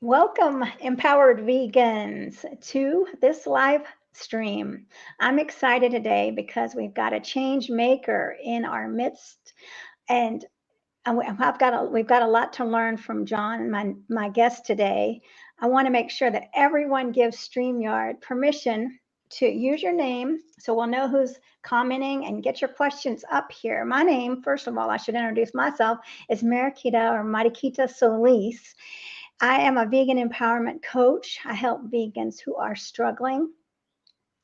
Welcome, empowered vegans, to this live stream. I'm excited today because we've got a change maker in our midst, and we've got a lot to learn from John, my guest today. I want to make sure that everyone gives StreamYard permission to use your name so we'll know who's commenting and get your questions up here. My name, first of all, I should introduce myself, is Mariquita Solis. I am a vegan empowerment coach. I help vegans who are struggling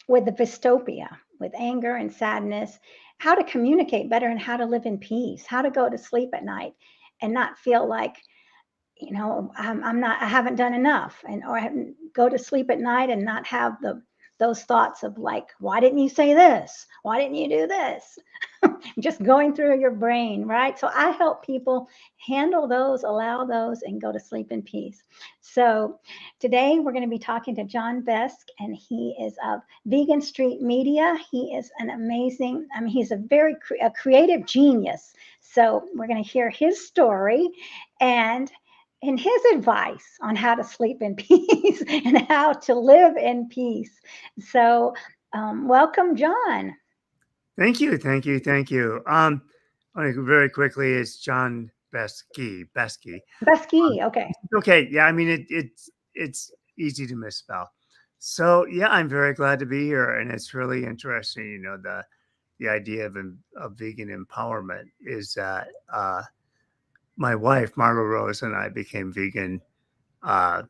with the dystopia, with anger and sadness, how to communicate better and how to live in peace, how to go to sleep at night and not feel like, I'm not, I haven't done enough, or go to sleep at night and not have those thoughts of like, why didn't you say this? Why didn't you do this? Just going through your brain, right? So I help people handle those, allow those, and go to sleep in peace. So today we're going to be talking to John Beske, and he is of Vegan Street Media. He is an amazing, he's a very a creative genius. So we're going to hear his story and his advice on how to sleep in peace and how to live in peace. So, welcome, John. Thank you, thank you, thank you. Very quickly, it's John Beske. Beske, okay. Okay, yeah, I mean it's easy to misspell. So yeah, I'm very glad to be here, and it's really interesting. The idea of vegan empowerment is that my wife Margot Rose and I became vegan uh,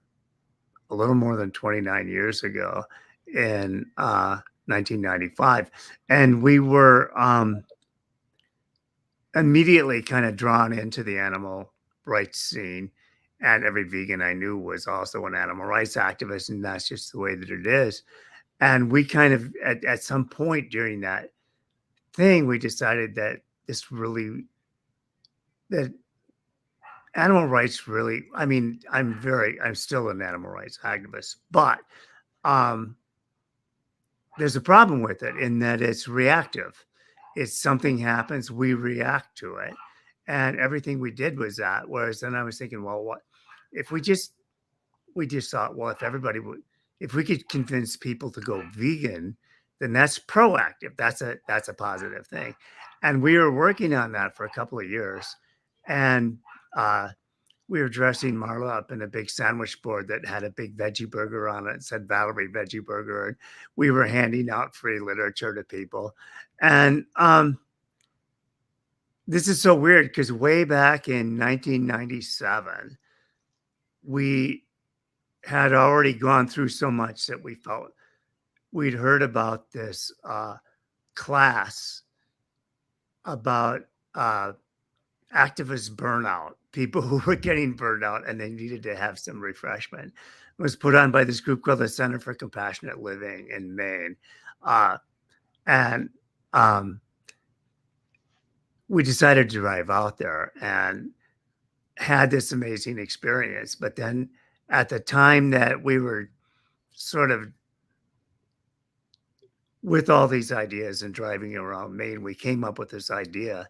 a little more than 29 years ago in 1995, and we were immediately kind of drawn into the animal rights scene. And every vegan I knew was also an animal rights activist, and that's just the way that it is. And we kind of, at some point during that thing, we decided that that animal rights really, I mean, I'm still an animal rights activist, but um, there's a problem with it in that it's reactive. It's something happens, we react to it. And everything we did was that. Whereas then I was thinking, well, what if we just thought, well, if we could convince people to go vegan, then that's proactive. That's a positive thing. And we were working on that for a couple of years. And uh, we were dressing Marla up in a big sandwich board that had a big veggie burger on it. It said Valerie Veggie Burger. And we were handing out free literature to people. And this is so weird because way back in 1997, we had already gone through so much that we felt we'd heard about this class about activist burnout, people who were getting burned out and they needed to have some refreshment. It was put on by this group called the Center for Compassionate Living in Maine. Uh, and we decided to drive out there and had this amazing experience. But then at the time that we were sort of with all these ideas and driving around Maine, we came up with this idea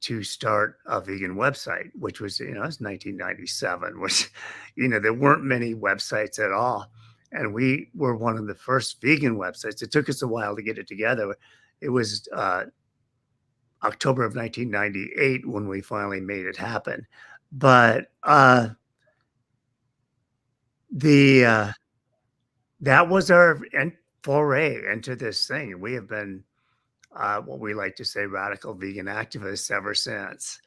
to start a vegan website, which was, it's 1997, which, there weren't many websites at all. And we were one of the first vegan websites. It took us a while to get it together. It was October of 1998 when we finally made it happen. But that was our foray into this thing. We have been what we like to say radical vegan activists ever since.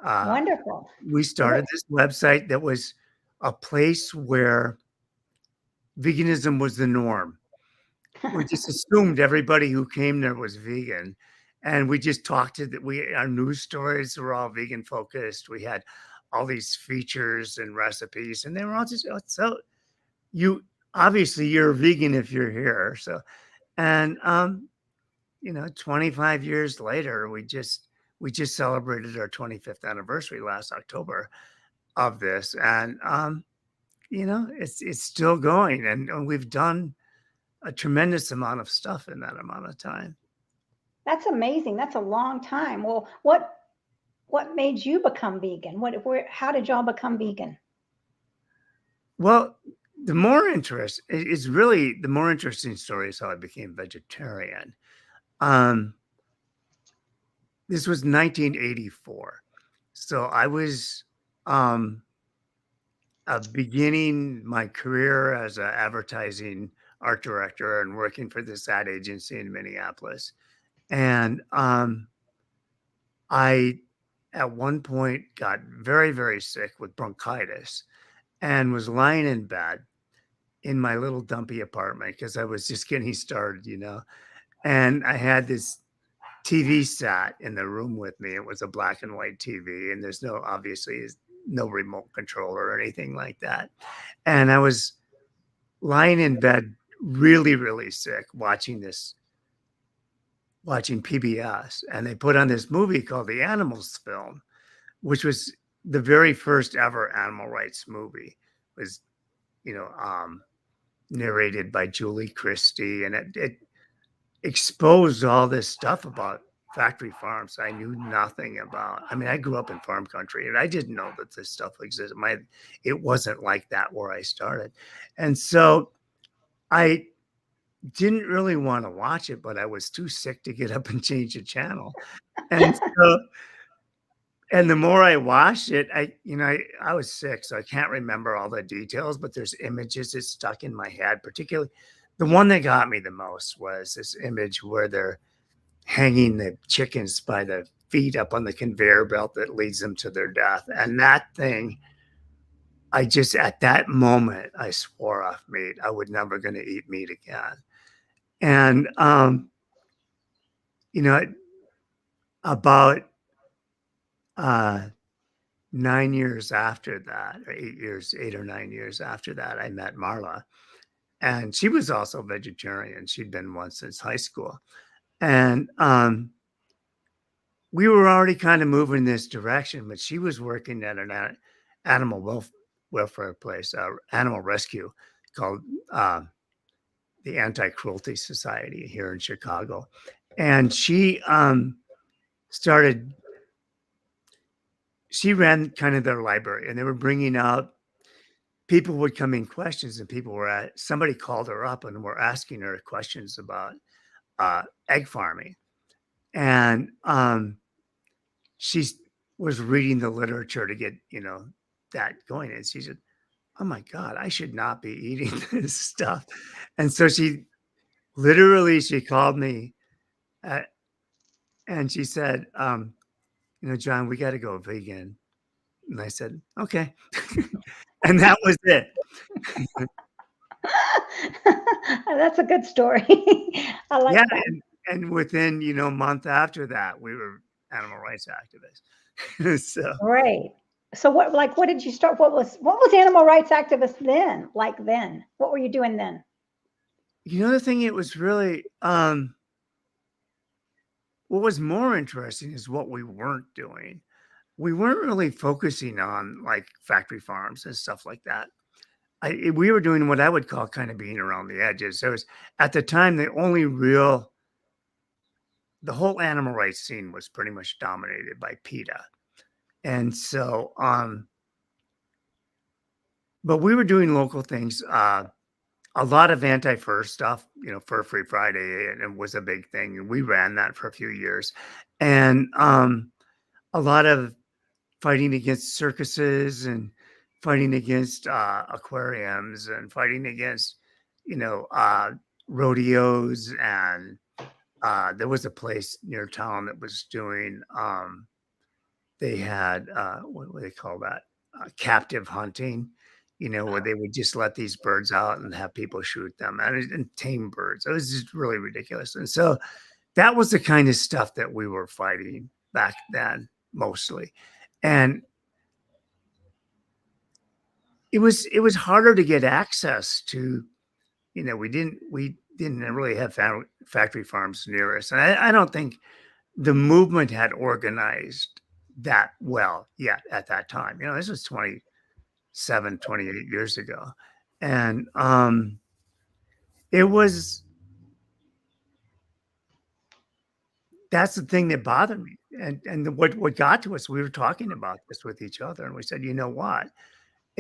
Uh, Wonderful. we started this website that was a place where veganism was the norm. We just assumed everybody who came there was vegan. And we just talked to our news stories were all vegan focused. We had all these features and recipes, and they were all just so you obviously you're vegan if you're here. So, and 25 years later, we just celebrated our 25th anniversary last October of this, and it's still going, and we've done a tremendous amount of stuff in that amount of time. That's amazing. That's a long time. Well, what made you become vegan? How did y'all become vegan? Well, the more interest is really the more interesting story is how I became vegetarian. Um, this was 1984. So I was um, beginning my career as an advertising art director and working for this ad agency in Minneapolis. And I, at one point, got very, very sick with bronchitis and was lying in bed in my little dumpy apartment because I was just getting started, And I had this TV sat in the room with me. It was a black and white TV, and there's obviously no remote control or anything like that. And I was lying in bed, really, really sick, watching PBS, and they put on this movie called The Animals Film, which was the very first ever animal rights movie. It was, you know, um, narrated by Julie Christie, and it exposed all this stuff about factory farms I knew nothing about. I mean, I grew up in farm country, and I didn't know that this stuff existed. It wasn't like that where I started, and so I didn't really want to watch it, but I was too sick to get up and change the channel, and so. And the more I watched it, I was sick, so I can't remember all the details, but there's images that stuck in my head. Particularly, the one that got me the most was this image where they're hanging the chickens by the feet up on the conveyor belt that leads them to their death. And that thing, at that moment, I swore off meat. I was never going to eat meat again. And, you know, about 9 years after that, or 8 or 9 years after that, I met Marla. And she was also vegetarian. She'd been one since high school. And we were already kind of moving in this direction, but she was working at an animal welfare place, animal rescue called the Anti-Cruelty Society here in Chicago. And started, she ran kind of their library, and they were bringing out, people would come in questions, and somebody called her up and were asking her questions about egg farming. And she was reading the literature to get, that going. And she said, "Oh my God, I should not be eating this stuff." And so she called me uh, and she said, "John, we got to go vegan." And I said, "Okay." And that was it. That's a good story. I like Yeah. that. And within, a month after that, we were animal rights activists. So, Great. So what did you start? What was animal rights activist then? Like then? What were you doing then? the thing, it was really, what was more interesting is what we weren't doing. We weren't really focusing on like factory farms and stuff like that. We were doing what I would call kind of being around the edges. There was, at the time, the whole animal rights scene was pretty much dominated by PETA. And so, but we were doing local things, a lot of anti-fur stuff, Fur Free Friday, and it was a big thing. And we ran that for a few years. And a lot of fighting against circuses and fighting against aquariums and fighting against, rodeos. And there was a place near town that was doing, they had, what do they call that? Captive hunting, where they would just let these birds out and have people shoot them and tame birds. It was just really ridiculous. And so that was the kind of stuff that we were fighting back then, mostly. And it was harder to get access to, we didn't really have factory farms near us. And I don't think the movement had organized that well yet at that time. This was 28 years ago. And it was, that's the thing that bothered me. And what got to us, we were talking about this with each other, and we said, you know what?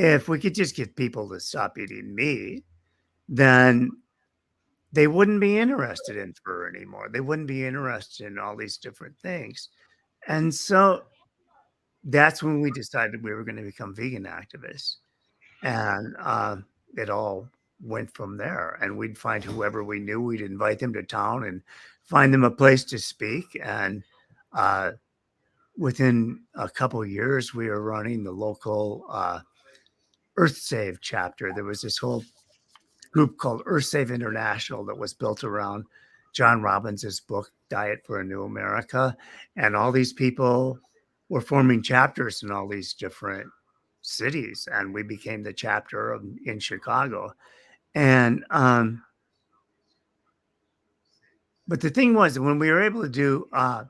if we could just get people to stop eating meat, then they wouldn't be interested in fur anymore. They wouldn't be interested in all these different things. And so that's when we decided we were going to become vegan activists. And it all went from there. And we'd find whoever we knew, we'd invite them to town and find them a place to speak. And uh, within a couple of years, we were running the local Earth Save chapter. There was this whole group called Earth Save International that was built around John Robbins's book, Diet for a New America. And all these people were forming chapters in all these different cities. And we became the chapter in Chicago. And, but the thing was, when we were able to do, by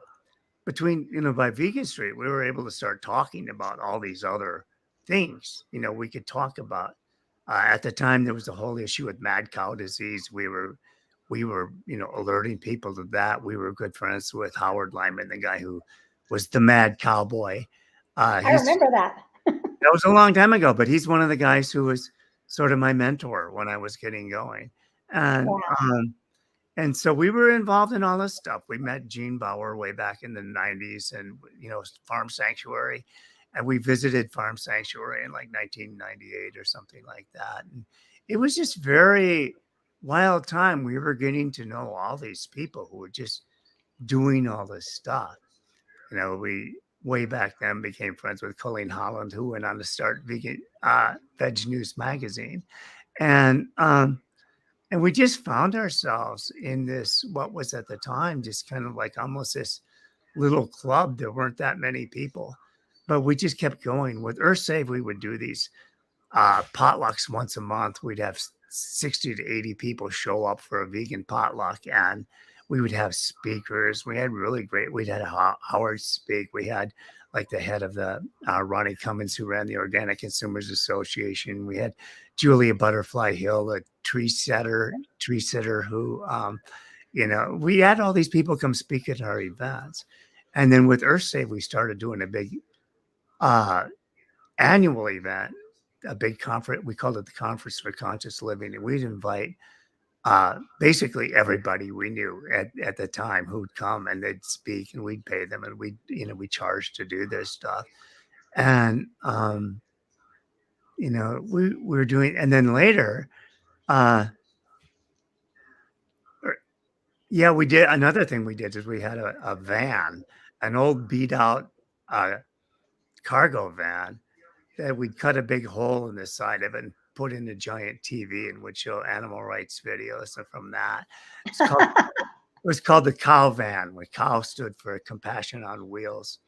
Vegan Street, we were able to start talking about all these other things, we could talk about. At the time, there was the whole issue with mad cow disease. We were, alerting people to that. We were good friends with Howard Lyman, the guy who was the mad cowboy. I remember that. That was a long time ago, but he's one of the guys who was sort of my mentor when I was getting going. And Wow. and so we were involved in all this stuff. We met Gene Bauer way back in the 90s and, Farm Sanctuary. And we visited Farm Sanctuary in like 1998 or something like that. And it was just very wild time. We were getting to know all these people who were just doing all this stuff. We way back then became friends with Colleen Holland, who went on to start Veg News magazine. And and we just found ourselves in this, what was at the time, just kind of like almost this little club. There weren't that many people, but we just kept going. With Earth Save, we would do these potlucks once a month. We'd have 60 to 80 people show up for a vegan potluck, and we would have speakers. We had we'd had Howard speak. We had like the head of the Ronnie Cummins, who ran the Organic Consumers Association. We had Julia Butterfly Hill, a tree sitter who, we had all these people come speak at our events. And then with Earth Save, we started doing a big annual event, a big conference. We called it the Conference for Conscious Living. And we'd invite basically everybody we knew at the time who'd come, and they'd speak, and we'd pay them, and we charged to do this stuff. And, we were doing, and then later, yeah, we did. Another thing we did is we had a van, an old beat out cargo van that we'd cut a big hole in the side of it and put in a giant TV and would show animal rights videos. And from that, it's called, it was called the Cow Van, where cow stood for Compassion on Wheels.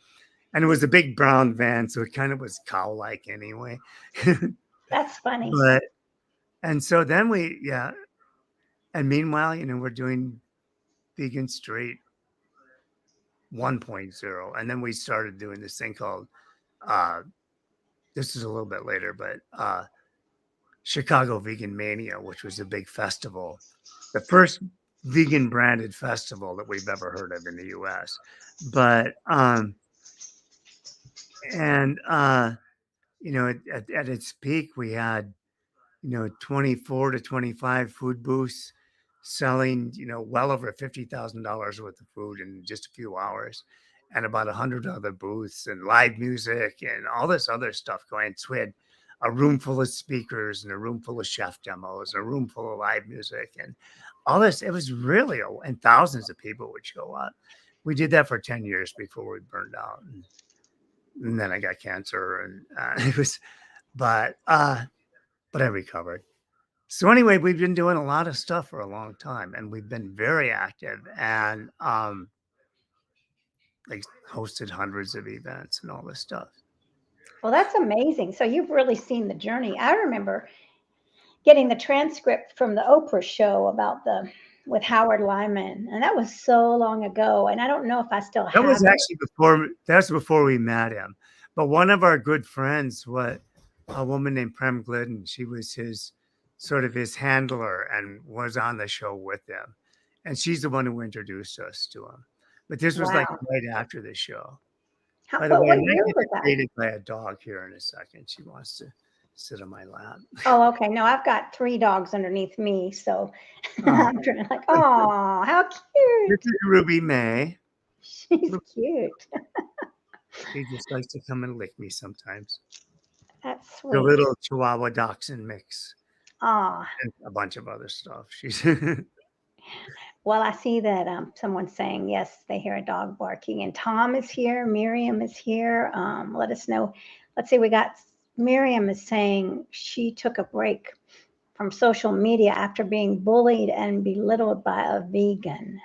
And it was a big brown van, so it kind of was cow-like anyway. That's funny. But, and so then and meanwhile, we're doing Vegan Street 1.0. And then we started doing this thing called, this is a little bit later, but Chicago Vegan Mania, which was a big festival, the first vegan branded festival that we've ever heard of in the US. But, and, at its peak, we had, 24 to 25 food booths selling, well over $50,000 worth of food in just a few hours, and about 100 other booths and live music and all this other stuff going. So we had a room full of speakers and a room full of chef demos, a room full of live music and all this. It was really, and thousands of people would show up. We did that for 10 years before we burned out. And then I got cancer, and it was, but I recovered. So anyway, we've been doing a lot of stuff for a long time, and we've been very active, and like hosted hundreds of events and all this stuff. Well, that's amazing. So you've really seen the journey. I remember getting the transcript from the Oprah show about with Howard Lyman, and that was so long ago. And I don't know if I still That have was it. actually before we met him. But one of our good friends, a woman named Prem Glidden, she was his handler and was on the show with him. And she's the one who introduced us to him. But this was like Wow. right after the show. How, By the way, what I might year get was that? invaded by a dog here in a second. She wants to sit on my lap. Oh, okay. No, I've got 3 dogs underneath me, so Oh, I'm trying like, oh, how this cute. is Ruby May. She's cute. She just likes to come and lick me sometimes. That's The sweet. little Chihuahua Dachshund mix Ah, and a bunch of other stuff. She's well, I see that someone's saying yes, they hear a dog barking, and Tom is here. Miriam is here. Let us know. Let's see. We got Miriam is saying she took a break from social media after being bullied and belittled by a vegan.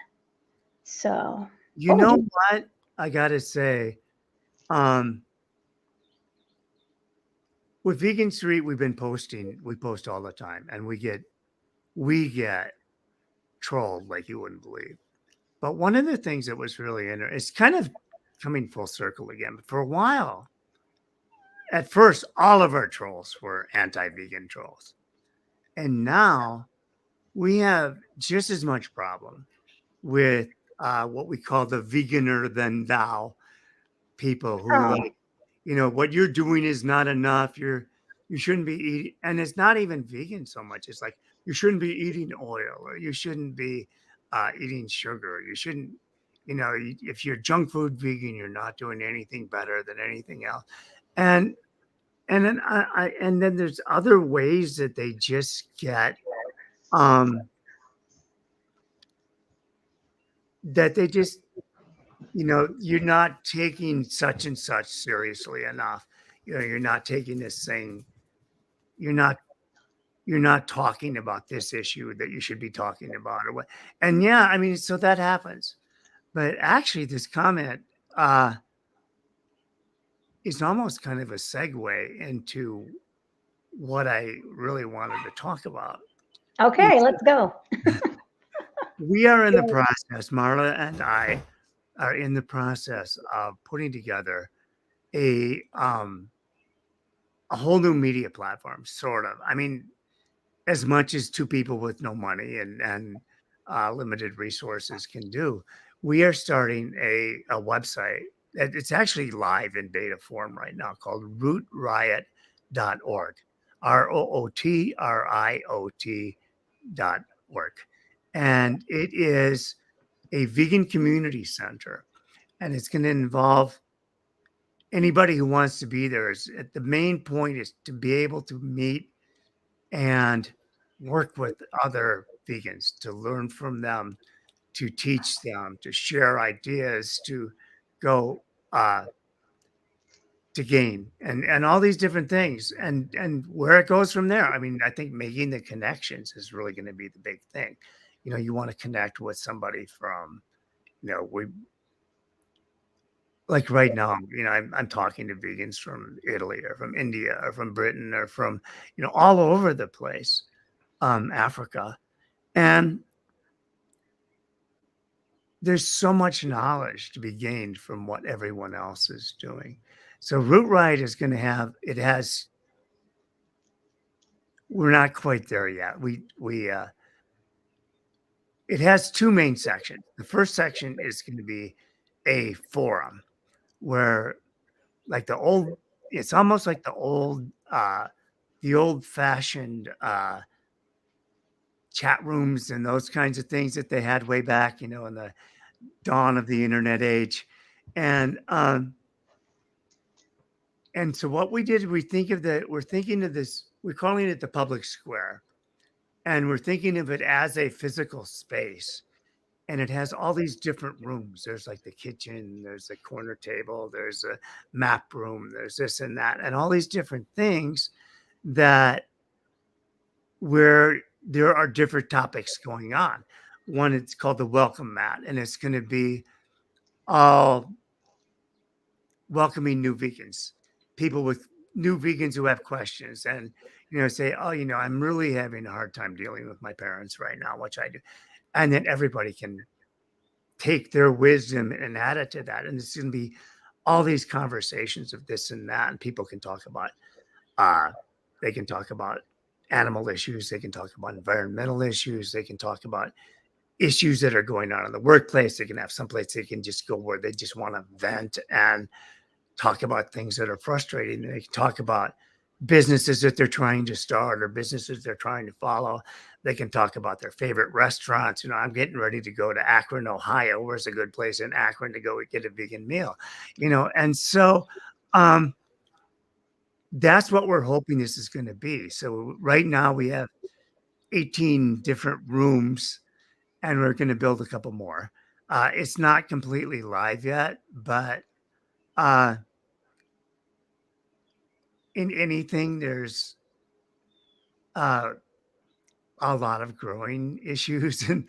So, you what would know you? what? I gotta say, um, with Vegan Street, we post all the time, and we get trolled like you wouldn't believe. But one of the things that was really interesting, it's kind of coming full circle again. But for a while, at first, all of our trolls were anti-vegan trolls, and now we have just as much problem with what we call the veganer than thou people who Oh, like, what you're doing is not enough. You shouldn't be eating, and it's not even vegan so much. It's like you shouldn't be eating oil, or you shouldn't be eating sugar. You shouldn't, if you're junk food vegan, you're not doing anything better than anything else. And and then there's other ways that they just get um that they just you're not taking such and such seriously enough. You're not taking this thing, you're not you're not talking about this issue that you should be talking about or what. And yeah, I mean, so that happens. But actually this comment uh is almost kind of a segue into what I really wanted to talk about. okay. Is Let's go. we are in the process, Marla and I are in the process of putting together a whole new media platform, sort of. I mean, as much as two people with no money and limited resources can do. We are starting a website. It's actually live in beta form right now called rootriot.org, ROOTRIOT.org. And it is a vegan community center. And it's going to involve anybody who wants to be there. The main point is to be able to meet and work with other vegans, to learn from them, to teach them, to share ideas, to go to gain and all these different things and where it goes from there. I mean, I think making the connections is really going to be the big thing. You want to connect with somebody from, we like right now, I'm talking to vegans from Italy or from India or from Britain or from, all over the place, Africa. And there's so much knowledge to be gained from what everyone else is doing. So Root Ride is going to have, we're not quite there yet. It has two main sections. The first section is going to be a forum where like it's almost like the old fashioned, chat rooms and those kinds of things that they had way back, in the dawn of the internet age. And, And so what we did, we're thinking of this, we're calling it the public square. And we're thinking of it as a physical space. And it has all these different rooms. There's like the kitchen, there's a corner table, there's a map room, there's this and that, and all these different things that where there are different topics going on. One, it's called the welcome mat, and it's going to be all welcoming new vegans, people with new vegans who have questions and, say, oh, I'm really having a hard time dealing with my parents right now, which I do. And then everybody can take their wisdom and add it to that. And it's going to be all these conversations of this and that. And people can talk about, uh, they can talk about animal issues. They can talk about environmental issues. They can talk about issues that are going on in the workplace. They can have someplace they can just go where they just want to vent and talk about things that are frustrating. They can talk about businesses that they're trying to start or businesses they're trying to follow. They can talk about their favorite restaurants. I'm getting ready to go to Akron, Ohio. Where's a good place in Akron to go get a vegan meal? And so um, that's what we're hoping this is going to be. So right now we have 18 different rooms, and we're going to build a couple more. It's not completely live yet, but uh, in anything, there's uh, a lot of growing issues, and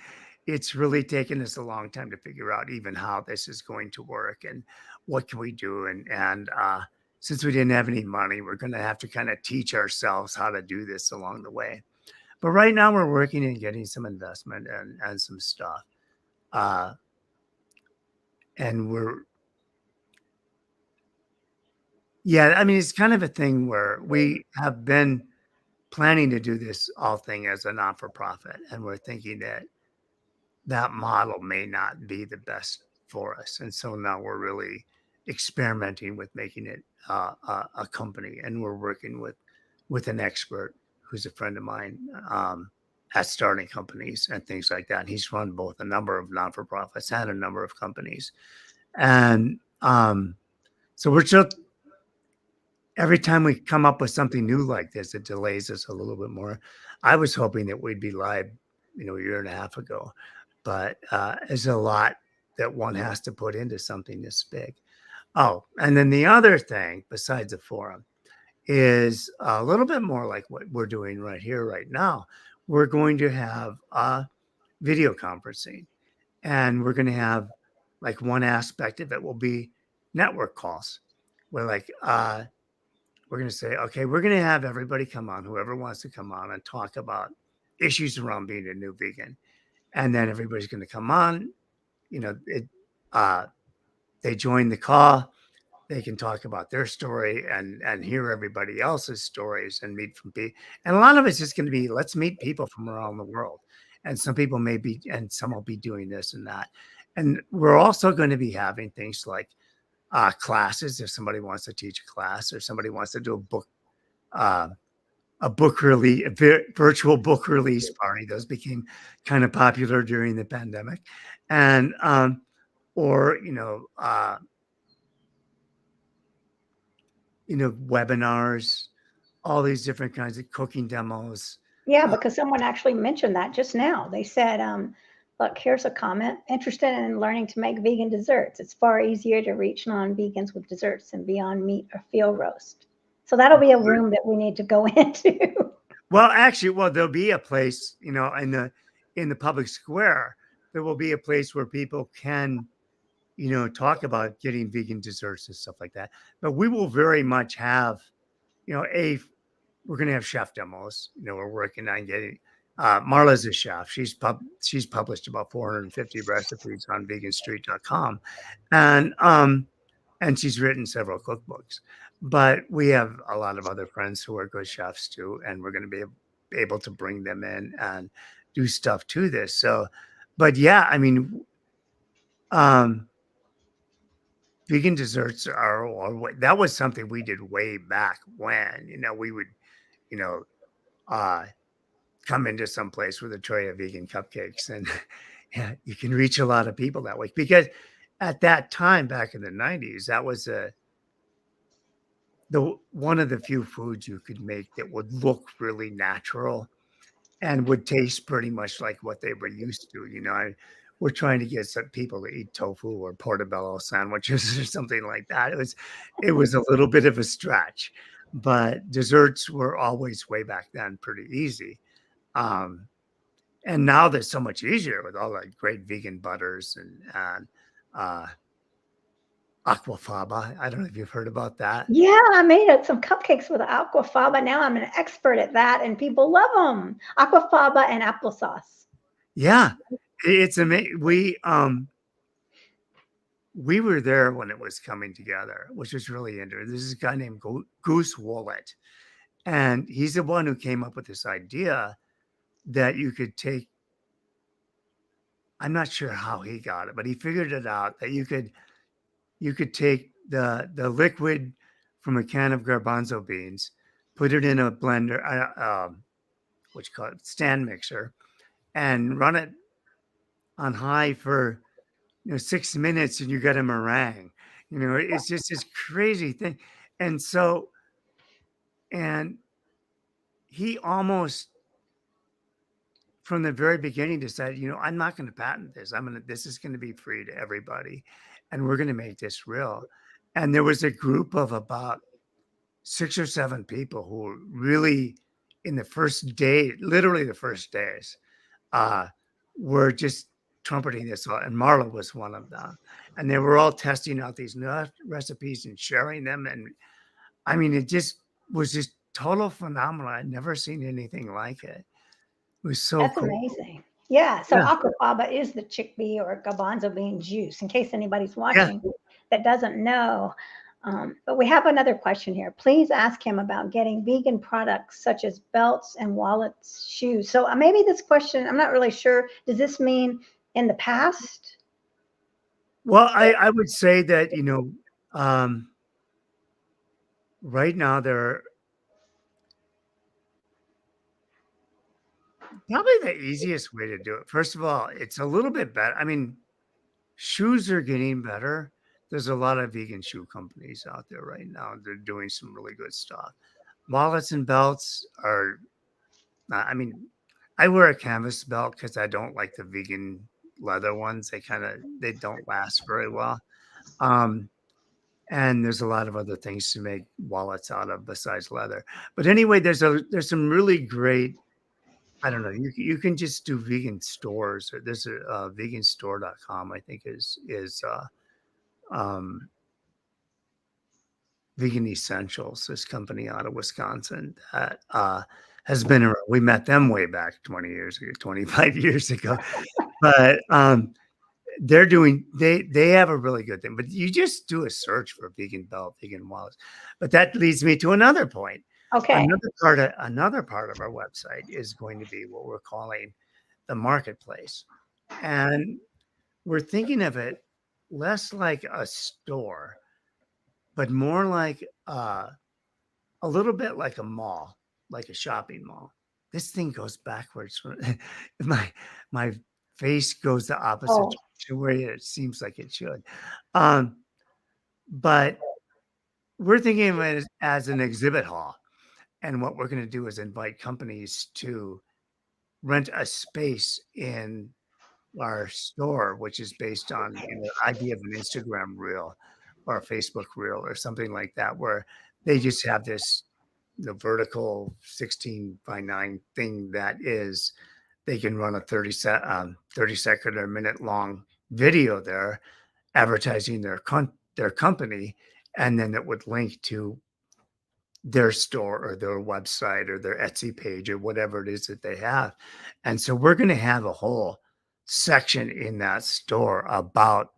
it's really taken us a long time to figure out even how this is going to work and what can we do. And since we didn't have any money, we're going to have to kind of teach ourselves how to do this along the way. But right now, we're working and getting some investment and some stuff. Uh, and we're Yeah, I mean, it's kind of a thing where we have been planning to do this all thing as a not for profit, and we're thinking that that model may not be the best for us. And so now we're really experimenting with making it a company, and we're working with an expert who's a friend of mine at starting companies and things like that. And he's run both a number of non for profits and a number of companies, and so we're just every time we come up with something new like this, it delays us a little bit more. I was hoping that we'd be live, a year and a half ago, but there's a lot that one has to put into something this big. Oh, and then the other thing besides the forum is a little bit more like what we're doing right here, right now. We're going to have video conferencing, and we're going to have like one aspect of it will be network calls where we're going to say, okay, we're going to have everybody come on, whoever wants to come on and talk about issues around being a new vegan. And then everybody's going to come on, uh, they join the call. They can talk about their story and hear everybody else's stories and meet from people. And a lot of it's just going to be, let's meet people from around the world. And some people may be, and some will be doing this and that. And we're also going to be having things like classes. If somebody wants to teach a class or somebody wants to do uh, a book release, virtual book release party. Those became kind of popular during the pandemic, and or webinars, all these different kinds of cooking demos. Yeah, because someone actually mentioned that just now. They said, look, here's a comment. Interested in learning to make vegan desserts. It's far easier to reach non-vegans with desserts than Beyond Meat or Field Roast. So that'll be a room that we need to go into. Well, actually, there'll be a place, in the public square. There will be a place where people can, talk about getting vegan desserts and stuff like that. But we will very much have, we're going to have chef demos. We're working on getting. Marla's a chef. She's published about 450 recipes on veganstreet.com, and she's written several cookbooks. But we have a lot of other friends who are good chefs too, and we're going to be able to bring them in and do stuff to this. So, but yeah, I mean, vegan desserts that was something we did way back when. We would, you know, uh, come into some place with a tray of vegan cupcakes, and yeah, you can reach a lot of people that way because at that time back in the 90s, that was the one of the few foods you could make that would look really natural and would taste pretty much like what they were used to. We're trying to get some people to eat tofu or portobello sandwiches or something like that. It was a little bit of a stretch, but desserts were always way back then pretty easy. Um, and now they're so much easier with all the great vegan butters and uh, aquafaba. I don't know if you've heard about that. Yeah, I made some cupcakes with aquafaba. Now I'm an expert at that, and people love them. Aquafaba and applesauce. Yeah, it's amazing. We were there when it was coming together, which was really interesting. This is a guy named Goose Wallet, and he's the one who came up with this idea that you could take. I'm not sure how he got it, but he figured it out that you could take the liquid from a can of garbanzo beans, put it in a blender, what you call it, stand mixer, and run it on high for 6 minutes, and you get a meringue. It's just this crazy thing, and so and he almost from the very beginning decided, I'm not going to patent this. This is going to be free to everybody, and we're going to make this real. And there was a group of about 6 or 7 people who were really in the first day, literally the first days, uh, were just trumpeting this out. And Marla was one of them. And they were all testing out these new recipes and sharing them. And I mean, it just was just total phenomenal. I'd never seen anything like it. It was so That's cool. amazing. Yeah. So Yeah. aquafaba is the chickpea or garbanzo bean juice, in case anybody's Yeah. watching that doesn't know. But we have another question here. Please ask him about getting vegan products such as belts and wallets, shoes. So maybe this question, I'm not really sure. Does this mean in the past? Well, I would say that, um, right now they're probably the easiest way to do it. First of all, it's a little bit better. I mean, shoes are getting better. There's a lot of vegan shoe companies out there right now. They're doing some really good stuff. Wallets and belts are, I mean, I wear a canvas belt because I don't like the vegan leather ones. They don't last very well. Um, and there's a lot of other things to make wallets out of besides leather. But anyway, there's some really great. I don't know. You can just do vegan stores. Or there's a veganstore.com. I think is um, Vegan Essentials. This company out of Wisconsin that has been around. We met them way back 20 years ago, 25 years ago. But they have a really good thing. But you just do a search for vegan belt, vegan wallets. But that leads me to another point. Okay. Another part of our website is going to be what we're calling the marketplace. And we're thinking of it less like a store, but more like a little bit like a mall, like a shopping mall. This thing goes backwards. my my face goes the opposite Oh, direction where it seems like it should. Um, but we're thinking of it as an exhibit hall. And what we're going to do is invite companies to rent a space in our store, which is based on the idea of an Instagram reel or a Facebook reel or something like that, where they just have this vertical 16 by 9 thing that is they can run a 30 second or minute long video there advertising their company, and then it would link to their store or their website or their Etsy page or whatever it is that they have. And so we're going to have a whole section in that store about,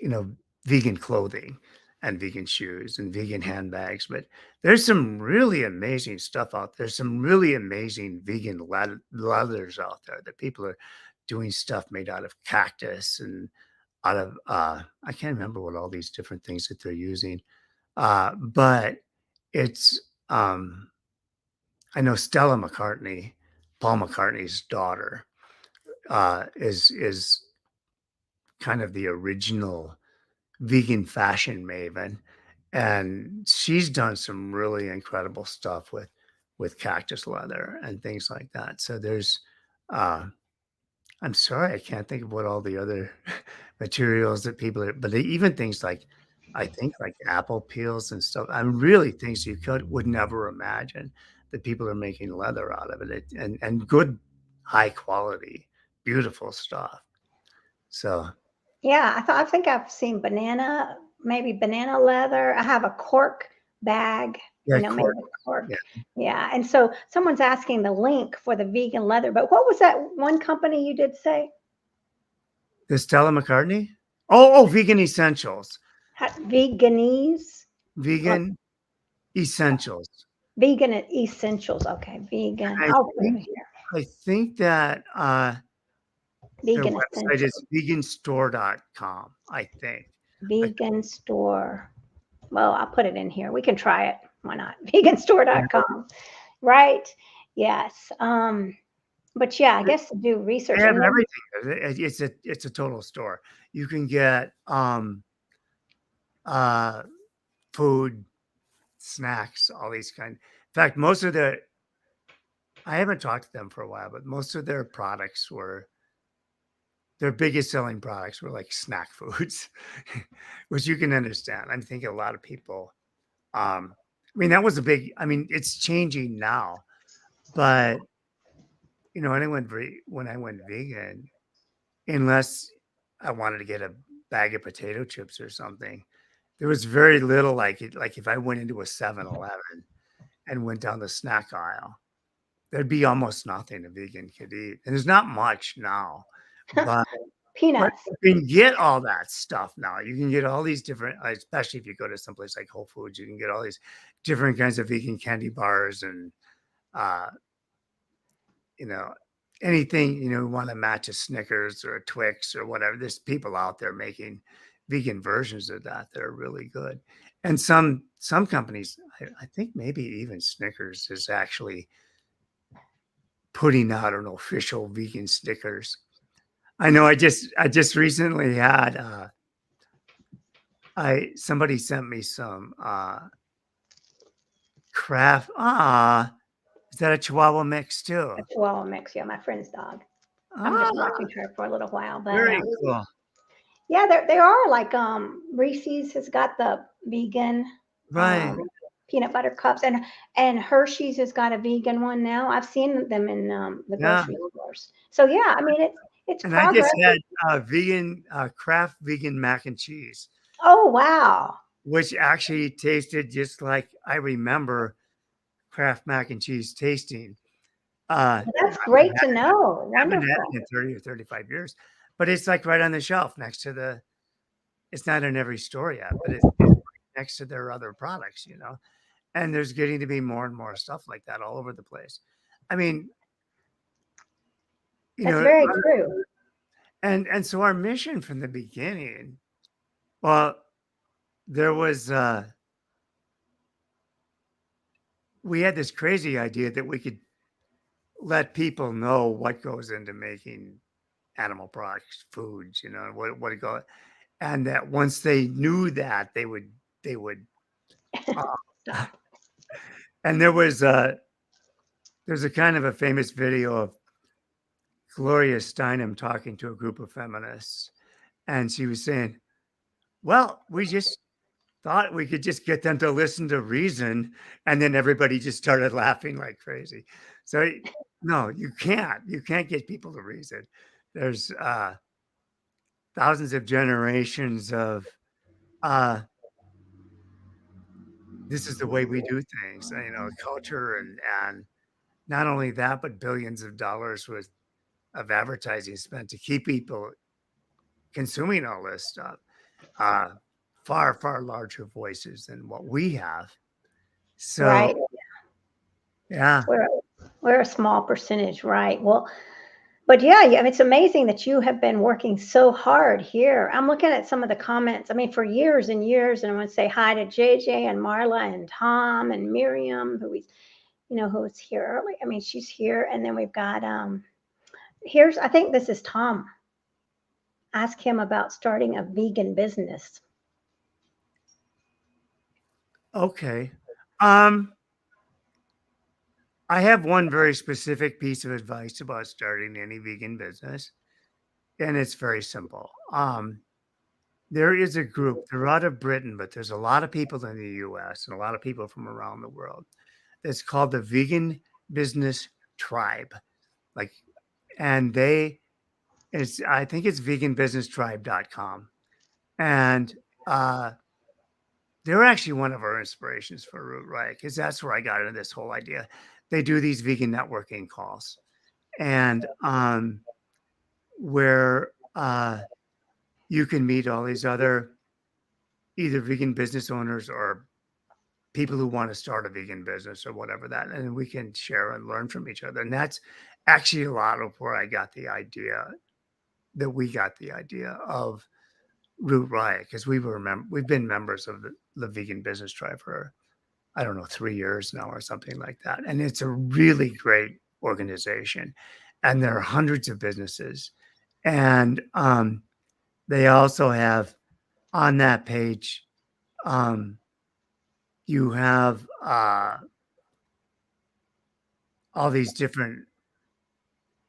you know, vegan clothing and vegan shoes and vegan handbags. But there's some really amazing stuff out there. Some really amazing vegan leathers out there that people are doing stuff made out of cactus and out of, I can't remember what all these different things that they're using. But it's I know Stella McCartney, Paul McCartney's daughter, is kind of the original vegan fashion maven, and she's done some really incredible stuff with cactus leather and things like that. So there's uh I'm sorry, I can't think of what all the other materials that people are, but even things like I think like apple peels and stuff. I'm really things you would never imagine that people are making leather out of it, and good, high quality, beautiful stuff. So yeah. I think I've seen banana, maybe banana leather. I have a cork bag, yeah, made cork. of cork. Yeah, Yeah. And so someone's asking the link for the vegan leather, but what was that one company you did say? the Stella McCartney. Oh, Vegan Essentials. Veganese? Like Vegan Essentials. vegan essentials. Okay. Vegan. I I'll put it think here. I think that their Vegan website is essentials. veganstore.com, I think. I Vegan store. Well, I'll put it in here. We can try it. why not? Yeah. Veganstore.com, right? Yes. But yeah, I They guess to do they research have and then everything. It's a total store. You can get uh food, snacks, all these kind. In fact, most of the I haven't talked to them for a while, but most of their products were their biggest selling products were like snack foods, which you can understand. I'm thinking a lot of people, I mean, that was a big, I mean, it's changing now, but when I went vegan, unless I wanted to get a bag of potato chips or something, there was very little like it. Like if I went into a 7-Eleven and went down the snack aisle, there'd be almost nothing a vegan could eat. And there's not much now, but But peanuts. you can get all that stuff now. You can get all these different, especially if you go to someplace like Whole Foods, you can get all these different kinds of vegan candy bars and, uh, you know, anything, want to match a Snickers or a Twix or whatever. There's people out there making vegan versions of that are really good. And some companies, I think maybe even Snickers is actually putting out an official vegan Snickers. I know I just recently had I somebody sent me some, Kraft is that a Chihuahua mix A too? Chihuahua mix, yeah, my friend's dog. I'm just Ah, watching her for a little while, but very cool. yeah, there are like Reese's has got the vegan Right, um peanut butter cups, and Hershey's has got a vegan one now. I've seen them in the yeah, grocery stores. So yeah, I mean it's and I just progress. had, Kraft vegan mac and cheese, Oh wow. which actually tasted just like I remember Kraft mac and cheese tasting. I Well, that's haven't great had to know. haven't had Wonderful. it in 30 or 35 years, but it's, like, right on the shelf next to the it's not in every store yet, but it's right next to their other products. And there's getting to be more and more stuff like that all over the place. I mean, you That's know, very true. and so our mission from the beginning, well, there was we had this crazy idea that we could let people know what goes into making animal products, foods, what it go, and that once they knew that, they would. Uh, Stop. and there's a kind of a famous video of Gloria Steinem talking to a group of feminists, and she was saying, "Well, we just thought we could just get them to listen to reason," and then everybody just started laughing like crazy. So, no, you can't. You can't get people to reason. There's, thousands of generations of, uh, this is the way we do things, culture and not only that, but billions of dollars worth of advertising spent to keep people consuming all this stuff. Uh, far, far larger voices than what we have. So, Right. yeah. We're we're a small percentage, right? Well, but yeah, I mean, it's amazing that you have been working so hard here. I'm looking at some of the comments. I mean, for years and years, and I want to say hi to JJ and Marla and Tom and Miriam, who was here early. I mean, she's here, and then we've got here's I think this is Tom. Ask him about starting a vegan business. Okay. Um, I have one very specific piece of advice about starting any vegan business, and it's very simple. There is a group, they're out of Britain, but there's a lot of people in the US and a lot of people from around the world. It's called the Vegan Business Tribe. Like, and I think it's veganbusinesstribe.com. And they're actually one of our inspirations for Root Riot because that's where I got into this whole idea. They do these vegan networking calls, and where you can meet all these other either vegan business owners or people who want to start a vegan business or whatever that, and we can share and learn from each other. And that's actually a lot of where I got the idea that we got the idea of Root Riot because we've been members of the Vegan Business Tribe for I don't know, 3 years now or something like that. And it's a really great organization. And there are hundreds of businesses. And they also have on that page, you have all these different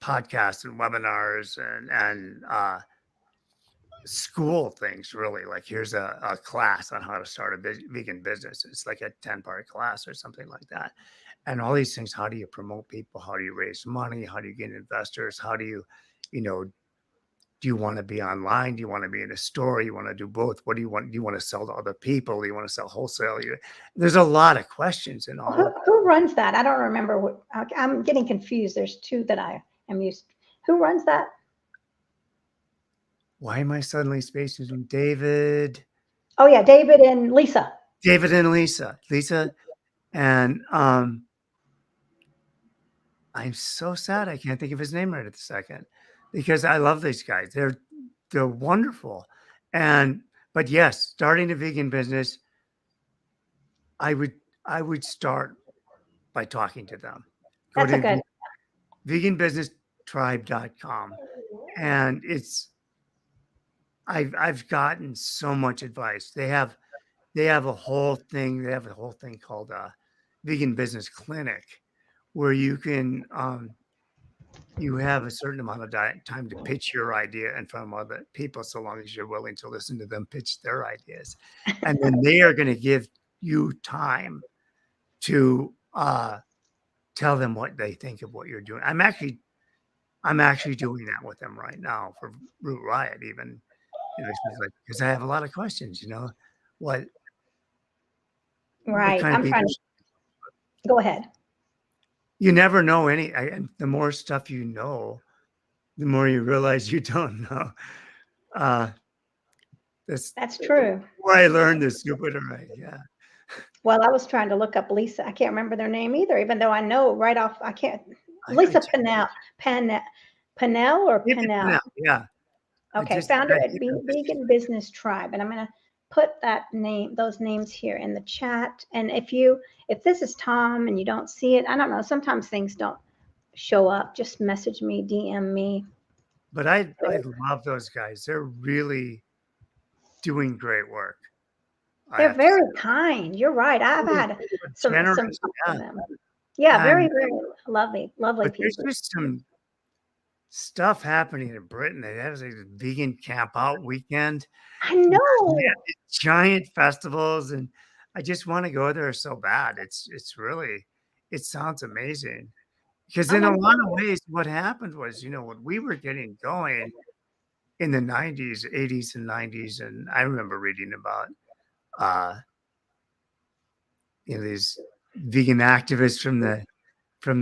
podcasts and webinars and school things, really. Like here's a class on how to start a vegan business. It's like a 10-part class or something like that. And all these things, how do you promote people? How do you raise money? How do you get investors? How do you know, do you want to be online? Do you want to be in a store? You want to do both? What do you want? Do you want to sell to other people? Do you want to sell wholesale? There's a lot of questions in all of Who runs that? I don't remember what, I'm getting confused. There's two that I am used. Who runs that? Why am I suddenly spacing David? Oh yeah, David and Lisa. David and Lisa. Lisa and I'm so sad I can't think of his name right at the second because I love these guys. They're wonderful. And but yes, starting a vegan business, I would start by talking to them. Go That's a to good. veganbusinesstribe.com and I've gotten so much advice. They have a whole thing. They have a whole thing called a vegan business clinic where you have a certain amount of time to pitch your idea in front of other people, so long as you're willing to listen to them pitch their ideas. And then they are going to give you time to tell them what they think of what you're doing. I'm actually doing that with them right now for Root Riot, even, it's like, because I have a lot of questions, what Right. kind of I'm trying people to go ahead. you never know and the more stuff you know, the more you realize you don't know. That's That's true. where I learned this stupider, right? Yeah. Well, I was trying to look up Lisa. I can't remember their name either, even though I know right off. I can't. I Lisa just Pennell, Pennell or David Pennell. Pennell, yeah. Okay, founder at Vegan Business Tribe, and I'm going to put those names here in the chat. And if this is Tom and you don't see it, I don't know. Sometimes things don't show up. Just message me, DM me. But I love those guys. They're really doing great work. I They're have to say. very kind. You're right. I've had Generous, some talk yeah. with them. Yeah, very, And very lovely, lovely but there's people. just some stuff happening in Britain. They have like a vegan camp out weekend. I know. Giant festivals, and I just want to go there so bad. It sounds amazing. Because Oh in my a lot of goodness. ways, what happened was, when we were getting going in the 90s, 80s and 90s, and I remember reading about uh, these vegan activists from the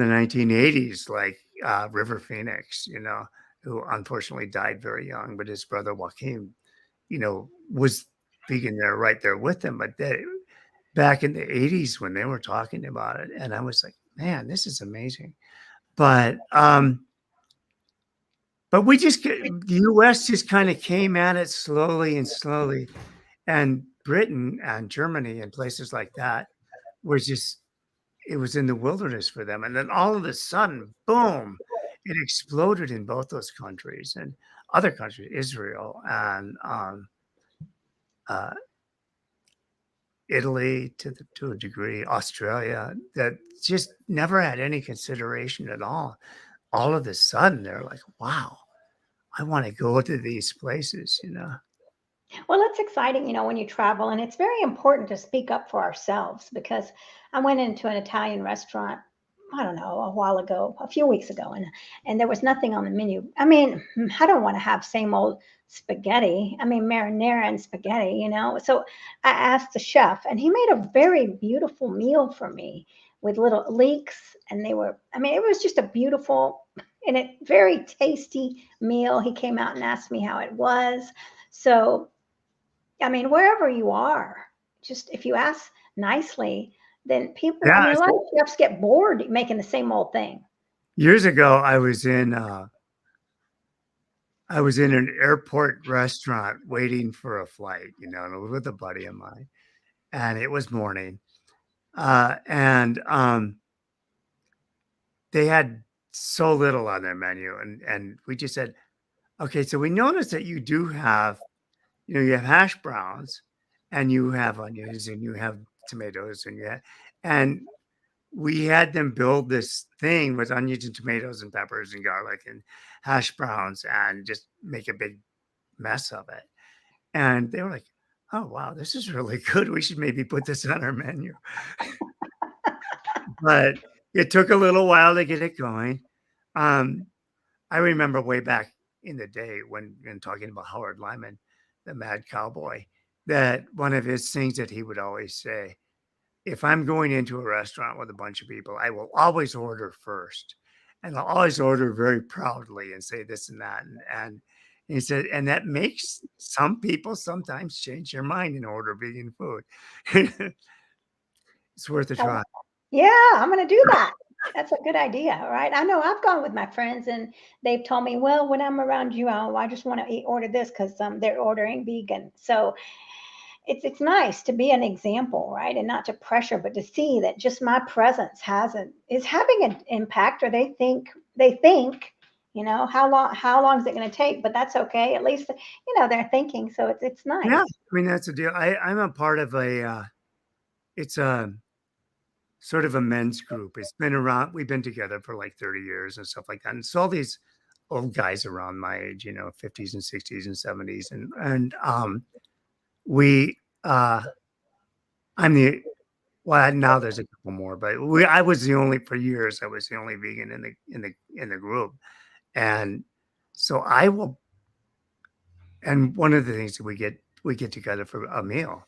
1980s, like River Phoenix, who unfortunately died very young, but his brother Joaquin, was vegan there right there with him. But back in the 80s when they were talking about it, and I was like, man, this is amazing. But the U.S. just kind of came at it slowly and slowly, and Britain and Germany and places like that it was in the wilderness for them. And then all of a sudden, boom, it exploded in both those countries and other countries, Israel and uh, Italy to a degree, Australia, that just never had any consideration at all. All of a sudden, they're like, wow, I want to go to these places. Well, it's exciting, when you travel, and it's very important to speak up for ourselves because I went into an Italian restaurant, I don't know, a while ago, a few weeks ago, and there was nothing on the menu. I mean, I don't want to have same old spaghetti. I mean, marinara and spaghetti. So I asked the chef, and he made a very beautiful meal for me with little leeks, and I mean, it was just a beautiful and a very tasty meal. He came out and asked me how it was. So I mean, wherever you are, just if you ask nicely, then people, I Yeah. mean, a lot of chefs get bored making the same old thing. Years ago, I was in an airport restaurant waiting for a flight, and I was with a buddy of mine, and it was morning, And they had so little on their menu, and we just said, okay, so we noticed that you do have, you have hash browns, and you have onions, and you have tomatoes, and we had them build this thing with onions and tomatoes and peppers and garlic and hash browns and just make a big mess of it. And they were like, "Oh, wow, this is really good. We should maybe put this on our menu." But it took a little while to get it going. Um, I remember way back in the day when talking about Howard Lyman, the Mad Cowboy, that one of his things that he would always say, if I'm going into a restaurant with a bunch of people, I will always order first. And I'll always order very proudly and say this and that. And he said, and that makes some people sometimes change their mind and order vegan food. It's worth a I try. Yeah, I'm gonna do that. That's a good idea, right? I know I've gone with my friends and they've told me, well, when I'm around you, I just want to order this because they're ordering vegan. So it's nice to be an example, right? And not to pressure, but to see that just my presence is having an impact, or they think, how long is it going to take? But that's okay. At least they're thinking, so it's Yeah. nice. I mean, that's a deal. I'm a part of it's a sort of a men's group. It's been around, we've been together for like 30 years and stuff like that. And it's all these old guys around my age, 50s and 60s and 70s. And we, I'm the, well, now there's a couple more, but I was the only, for years, I was the only vegan in the group. And so I will, and one of the things that we get together for a meal,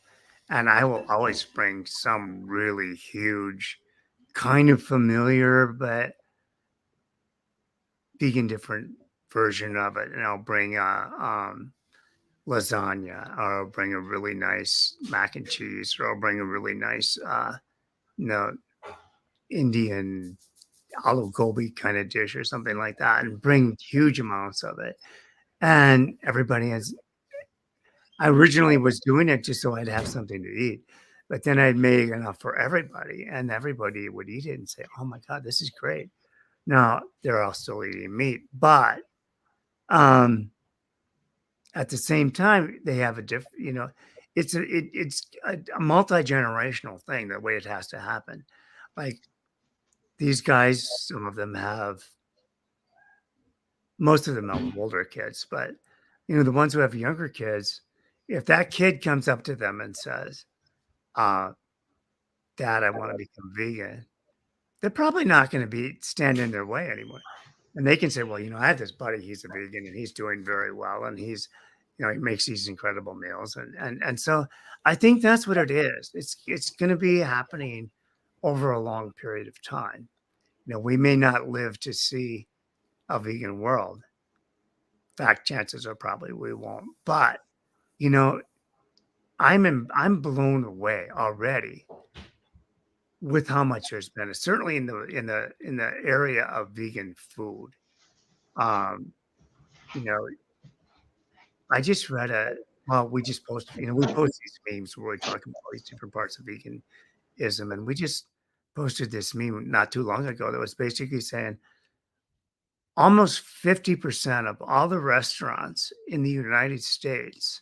and I will always bring some really huge, kind of familiar, but vegan different version of it. And I'll bring lasagna, or I'll bring a really nice mac and cheese, or I'll bring a really nice you know Indian aloo gobi kind of dish or something like that, and bring huge amounts of it. And everybody has. I originally was doing it just so I'd have something to eat, but then I'd make enough for everybody, and everybody would eat it and say, "Oh my god, this is great." Now they're all still eating meat, but um, at the same time, they have a different, it's a multi-generational thing, the way it has to happen. Like these guys, some of them have, most of them have older kids, but the ones who have younger kids, if that kid comes up to them and says, uh, "Dad, I want to become vegan," they're probably not going to be stand in their way anymore. And they can say, "Well, I have this buddy, he's a vegan and he's doing very well, and he makes these incredible meals." And so I think that's what it is. It's going to be happening over a long period of time. We may not live to see a vegan world. In fact, chances are probably we won't. But you know, I'm blown away already with how much there's been. Certainly in the area of vegan food. Um, you know, I just read well, we just post, we post these memes where we talk about all these different parts of veganism, and we just posted this meme not too long ago that was basically saying almost 50% of all the restaurants in the United States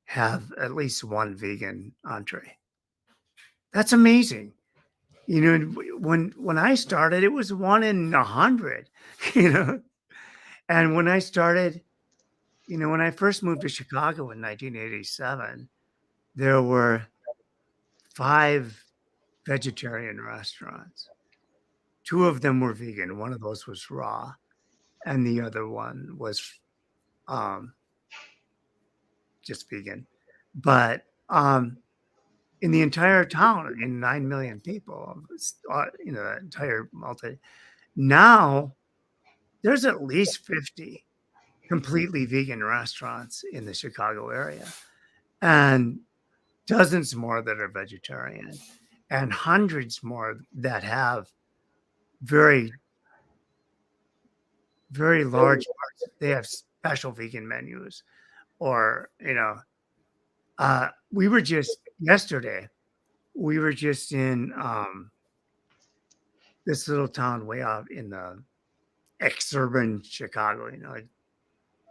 have at least one vegan entree. That's amazing. When I started, it was one in 100, you know, and when I first moved to Chicago in 1987, there were 5 vegetarian restaurants. 2 of them were vegan. One of those was raw, and the other one was, um, just vegan. But, in the entire town, in 9 million people, the entire multi now there's at least 50 completely vegan restaurants in the Chicago area, and dozens more that are vegetarian, and hundreds more that have very, very large parts. They have special vegan menus, or we were just yesterday. we were just in this little town way out in the exurban Chicago, like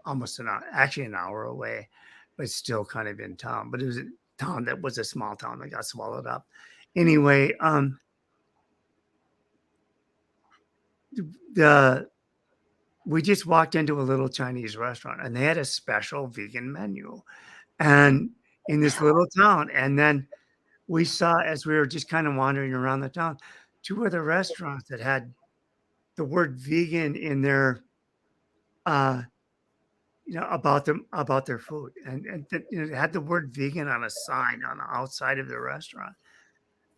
almost an hour, actually an hour away, but still kind of in town. But it was a town that was a small town that got swallowed up. Anyway, the we just walked into a little Chinese restaurant and they had a special vegan menu and in this little town. And then we saw as we were just kind of wandering around the town, two other restaurants that had the word vegan in their uh about their food and it had the word vegan on a sign on the outside of the restaurant.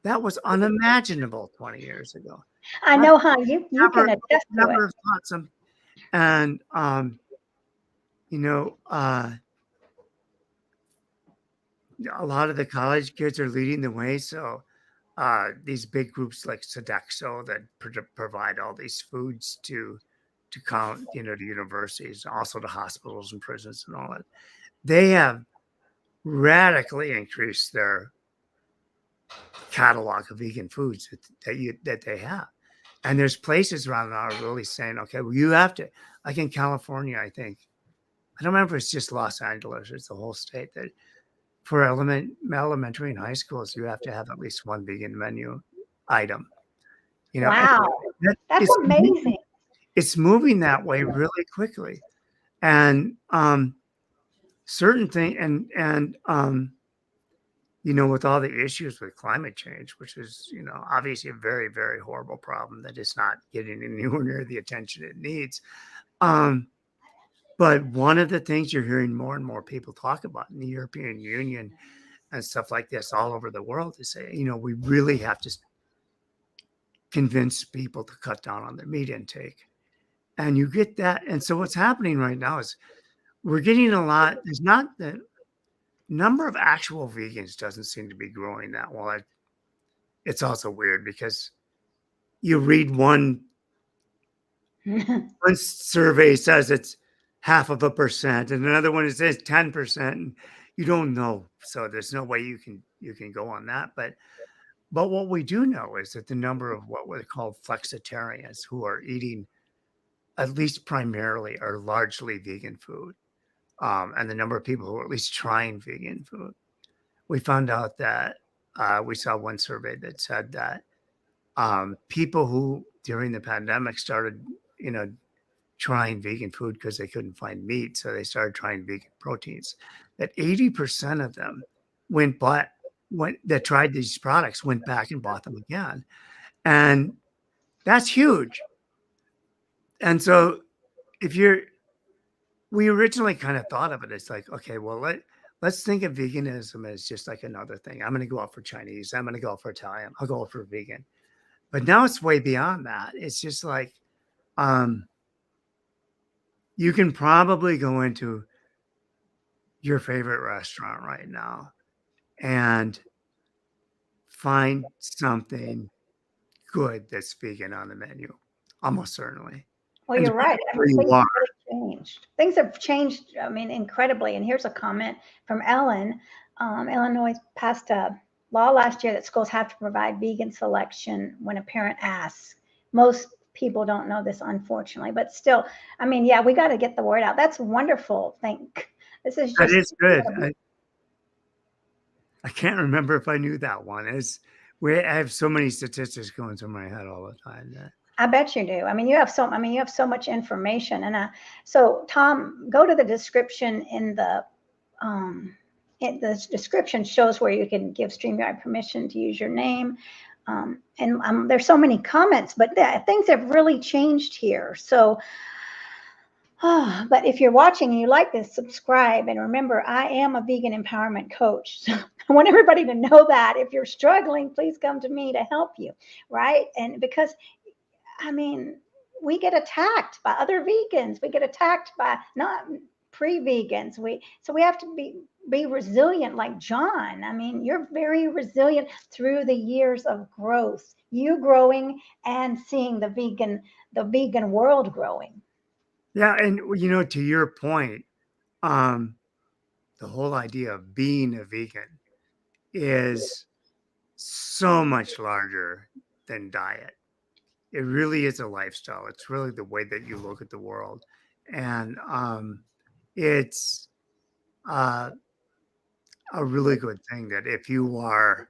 That was unimaginable 20 years ago. I I know, huh? You can never attest to it. never thought some and you know a lot of the college kids are leading the way. So these big groups like Sodexo that provide all these foods to count, to universities, also to hospitals and prisons and all that. They have radically increased their catalog of vegan foods that they have. And there's places around now really saying, okay, well, you have to, like in California, I think, I don't remember if it's just Los Angeles or it's the whole state that for elementary and high schools, you have to have at least one vegan menu item. And Wow, that that's amazing. it's moving that way really quickly. And certain thing and with all the issues with climate change, which is, obviously a very, very horrible problem that is not getting anywhere near the attention it needs. But one of the things you're hearing more and more people talk about in the European Union and stuff like this all over the world is say, we really have to convince people to cut down on their meat intake. And you get that. And so what's happening right now is we're getting a lot. There's not the number of actual vegans doesn't seem to be growing that well. It's also weird because you read one survey says it's 0.5%, and another one it says 10%, and you don't know. So there's no way you can go on that. But what we do know is that the number of what we call flexitarians who are eating at least primarily or largely vegan food, and the number of people who are at least trying vegan food. We found out that we saw one survey that said that people who during the pandemic started, trying vegan food because they couldn't find meat, so they started trying vegan proteins. That 80% of them that tried these products went back and bought them again, and that's huge. And so if we originally kind of thought of it as like, okay, well, let's think of veganism as just like another thing. I'm going to go out for Chinese. I'm going to go out for Italian. I'll go out for vegan. But now it's way beyond that. It's just like, you can probably go into your favorite restaurant right now and find something good that's vegan on the menu. Almost certainly. Well, And you're right. depending I where mean, you things are. have really changed. Things have changed, I mean, incredibly. And here's a comment from Ellen. Illinois passed a law last year that schools have to provide vegan selection when a parent asks. Most people don't know this, unfortunately, but still, I mean, yeah, we got to get the word out. That's wonderful. This is That just is good. I can't remember if I knew that one. I have so many statistics going through my head all the time. I bet you do. I mean, you have so much information. And so Tom, go to the description the description shows where you can give StreamYard permission to use your name. And there's so many comments, but things have really changed here. So, but if you're watching and you like this, subscribe. And remember, I am a vegan empowerment coach. So I want everybody to know that. If you're struggling, please come to me to help you, right? And because I mean, we get attacked by other vegans. We get attacked by not pre-vegans. We have to be resilient like John. I mean, you're very resilient through the years of growth. You growing and seeing the vegan world growing. Yeah, and to your point, the whole idea of being a vegan is so much larger than diet. It really is a lifestyle. It's really the way that you look at the world. And it's uh, a really good thing that if you are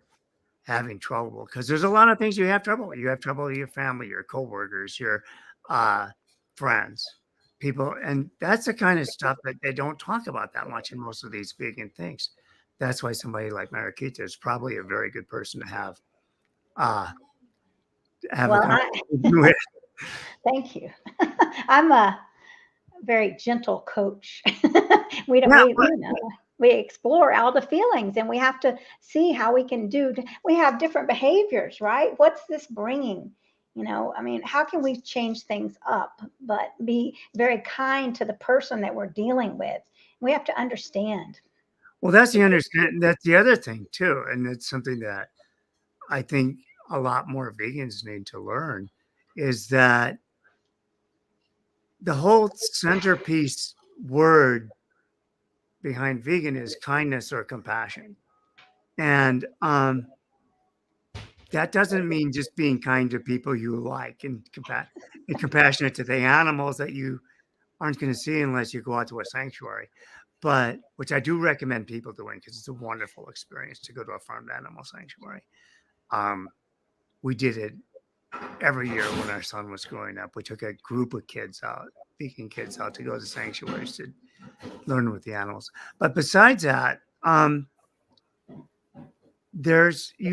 having trouble, because there's a lot of things you have trouble with. You have trouble with your family, your coworkers, your uh, friends, people. And that's the kind of stuff that they don't talk about that much in most of these vegan things. That's why somebody like Mariquita is probably a very good person to uh, have a Well, conversation with. thank you. I'm a very gentle coach. We don't, Yeah, you know, we explore all the feelings and we have to see how we can we have different behaviors, right? What's this bringing? I mean, how can we change things up, but be very kind to the person that we're dealing with? We have to understand. well, that's the understand. That's the other thing too, and it's something that I think a lot more vegans need to learn is that the whole centerpiece word behind vegan is kindness or compassion, and that doesn't mean just being kind to people you like and compassionate to the animals that you aren't going to see unless you go out to a sanctuary. But which I do recommend people doing because it's a wonderful experience to go to a farmed animal sanctuary. Um, we did it every year when our son was growing up. We took a group of kids out, vegan kids out to go to sanctuaries to learn with the animals. But besides that, you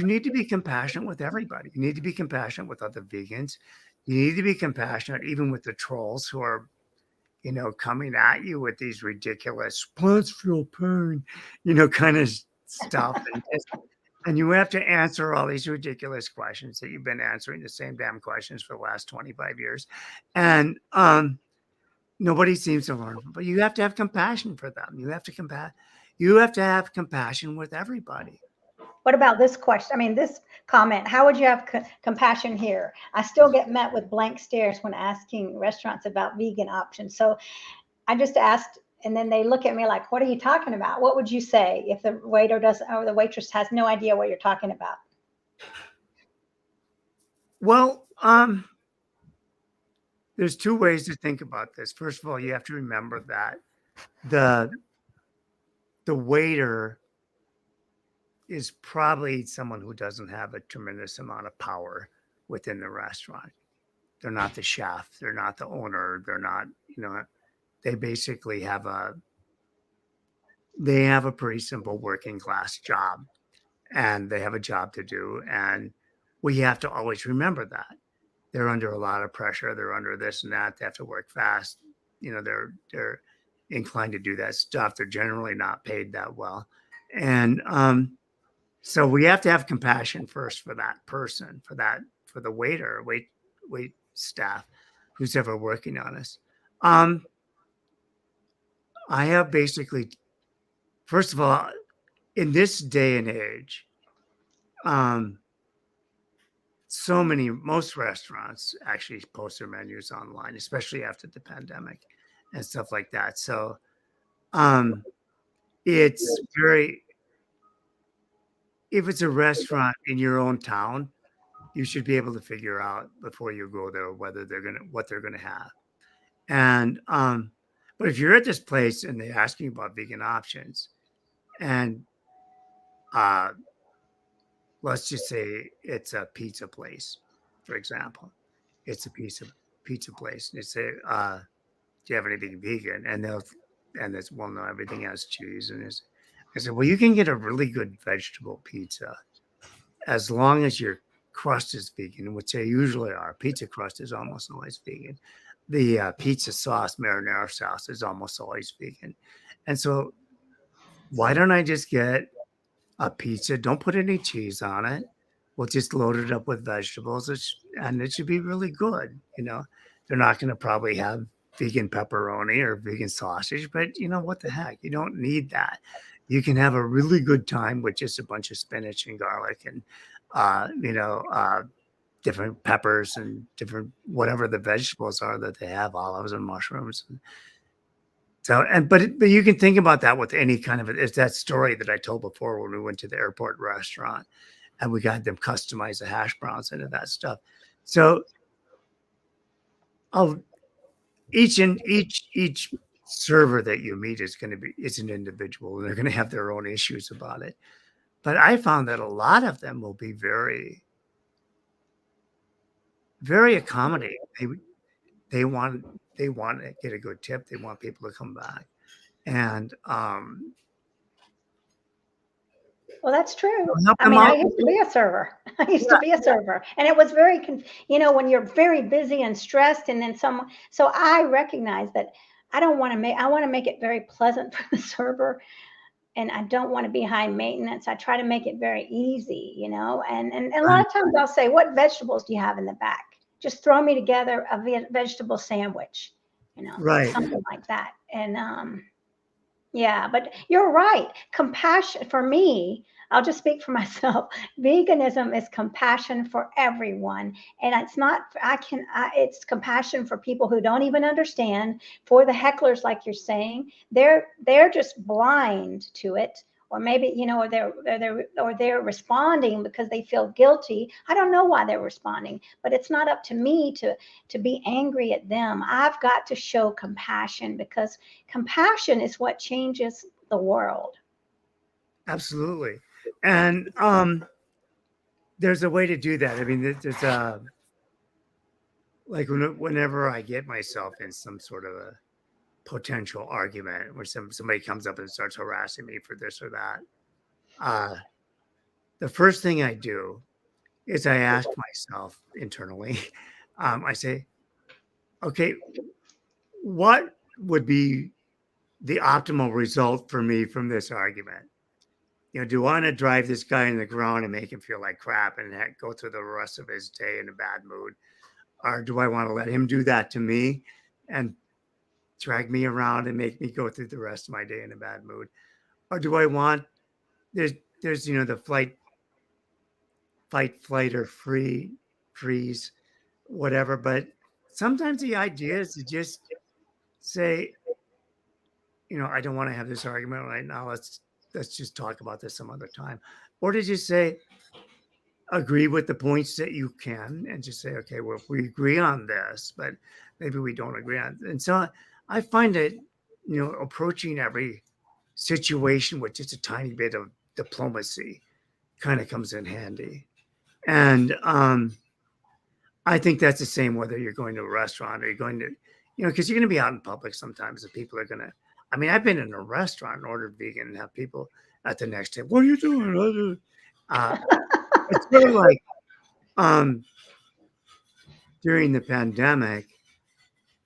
need to be compassionate with everybody. You need to be compassionate with other vegans. You need to be compassionate even with the trolls who are, coming at you with these ridiculous plants feel pain, kind of stuff. And you have to answer all these ridiculous questions that you've been answering the same damn questions for the last 25 years. And nobody seems to learn, but you have to have compassion for them. You have to have compassion with everybody. What about this question? I mean, this comment, how would you have compassion here? I still get met with blank stares when asking restaurants about vegan options. So I just asked, and then they look at me like, what are you talking about? What would you say if the waiter doesn't, or the waitress has no idea what you're talking about? Well, there's two ways to think about this. First of all, you have to remember that the the waiter is probably someone who doesn't have a tremendous amount of power within the restaurant. They're not the chef, they're not the owner, they're not, they basically have a pretty simple working class job and they have a job to do, and we have to always remember that. They're under a lot of pressure, they're under this and that, they have to work fast. They're inclined to do that stuff. They're generally not paid that well. And so we have to have compassion first for that person, for the wait staff who's ever working on us. I have basically, first of all, in this day and age, um, most restaurants actually post their menus online, especially after the pandemic and stuff like that. So um, it's very, if it's a restaurant in your own town, you should be able to figure out before you go there what they're gonna have. And but if you're at this place and they ask you about vegan options, and uh, let's just say it's a pizza place, for example, it's a pizza place, and they say, "Do you have anything vegan?" And it's well, no, everything has cheese, and I said, "Well, you can get a really good vegetable pizza as long as your crust is vegan, which they usually are. Pizza crust is almost always vegan. The pizza sauce, marinara sauce, is almost always vegan. And so, why don't I just get a pizza? Don't put any cheese on it. We'll just load it up with vegetables, and it should be really good. They're not going to probably have vegan pepperoni or vegan sausage, but what the heck? You don't need that. You can have a really good time with just a bunch of spinach and garlic and uh, you know, uh, different peppers and different whatever the vegetables are that they have, olives and mushrooms. So, but you can think about that with any kind of it's that story that I told before when we went to the airport restaurant, and we got them customize the hash browns into that stuff. So I'll each server that you meet is an individual, and they're going to have their own issues about it. But I found that a lot of them will be very, very accommodating. They want they want to get a good tip. They want people to come back, and Well, that's true. help I them mean, I out. used to be a server. I used to Yeah, be a server, and it was very, when you're very busy and stressed, and then someone. So I recognize that I don't want to make. I want to make it very pleasant for the server, and I don't want to be high maintenance. I try to make it very easy, and a lot right, of times I'll say, "What vegetables do you have in the back? Just throw me together a vegetable sandwich, right. something like that." And yeah, but you're right. Compassion for me, I'll just speak for myself. Veganism is compassion for everyone. And it's not, it's compassion for people who don't even understand, for the hecklers, like you're saying. They're just blind to it. Or maybe, or they're responding because they feel guilty. I don't know why they're responding, but it's not up to me to be angry at them. I've got to show compassion, because compassion is what changes the world. Absolutely. And there's a way to do that. I mean, there's like whenever I get myself in some sort of a potential argument where somebody comes up and starts harassing me for this or that, uh, the first thing I do is I ask myself internally, I say, okay, what would be the optimal result for me from this argument? Do I want to drive this guy in the ground and make him feel like crap and go through the rest of his day in a bad mood? Or do I want to let him do that to me and drag me around and make me go through the rest of my day in a bad mood? Or do I want there's the fight, flight, or freeze, whatever. But sometimes the idea is to just say, I don't want to have this argument right now. Let's just talk about this some other time. Or to just say, agree with the points that you can and just say, okay, well, we agree on this, but maybe we don't agree on. And so I find that, approaching every situation with just a tiny bit of diplomacy kind of comes in handy. And I think that's the same whether you're going to a restaurant or you're going to, because you're going to be out in public sometimes and people are going to, I mean, I've been in a restaurant and ordered vegan and have people at the next table, what are you doing? Uh, it's sort of like um, during the pandemic,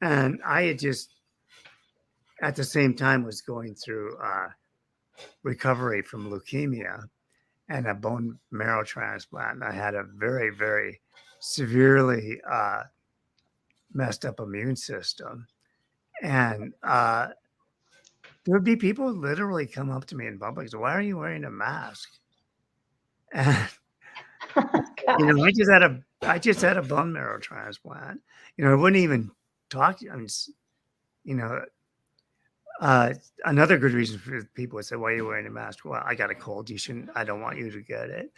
and I had just at the same time was going through recovery from leukemia and a bone marrow transplant. I had a very, very severely messed up immune system. And there would be people who literally come up to me in public. So why are you wearing a mask? And Gosh. I just had a bone marrow transplant. I wouldn't even talk. I mean, you know, another good reason for people would say, "Why are you wearing a mask?" Well, I got a cold. You shouldn't. I don't want you to get it.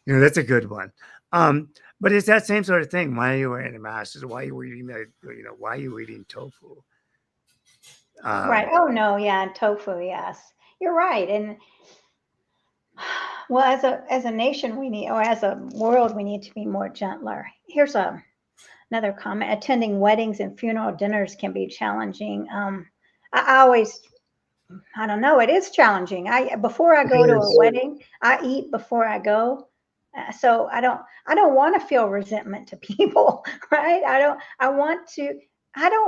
That's a good one. But it's that same sort of thing. Why are you wearing a mask? Is why are you eating why are you eating tofu? Right. Um, Oh no, yeah, tofu, yes. You're right. And well, as a nation we need, or as a world we need to be more gentler. Here's another comment. Attending weddings and funeral dinners can be challenging. I always, I don't know, it is challenging. Before I it go to a is. wedding, I eat before I go. So I don't want to feel resentment to people, right? I don't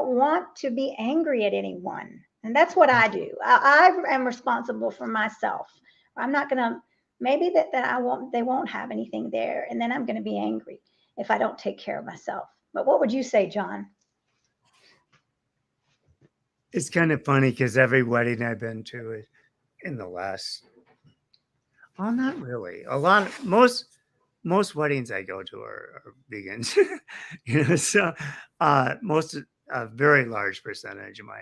want to be angry at anyone. And that's what I do. I am responsible for myself. I'm not gonna, maybe that they won't have anything there, and then I'm gonna be angry if I don't take care of myself. But what would you say, John? It's kind of funny because every wedding I've been to in the last, well, not really. Most weddings I go to are vegans. So most a very large percentage of my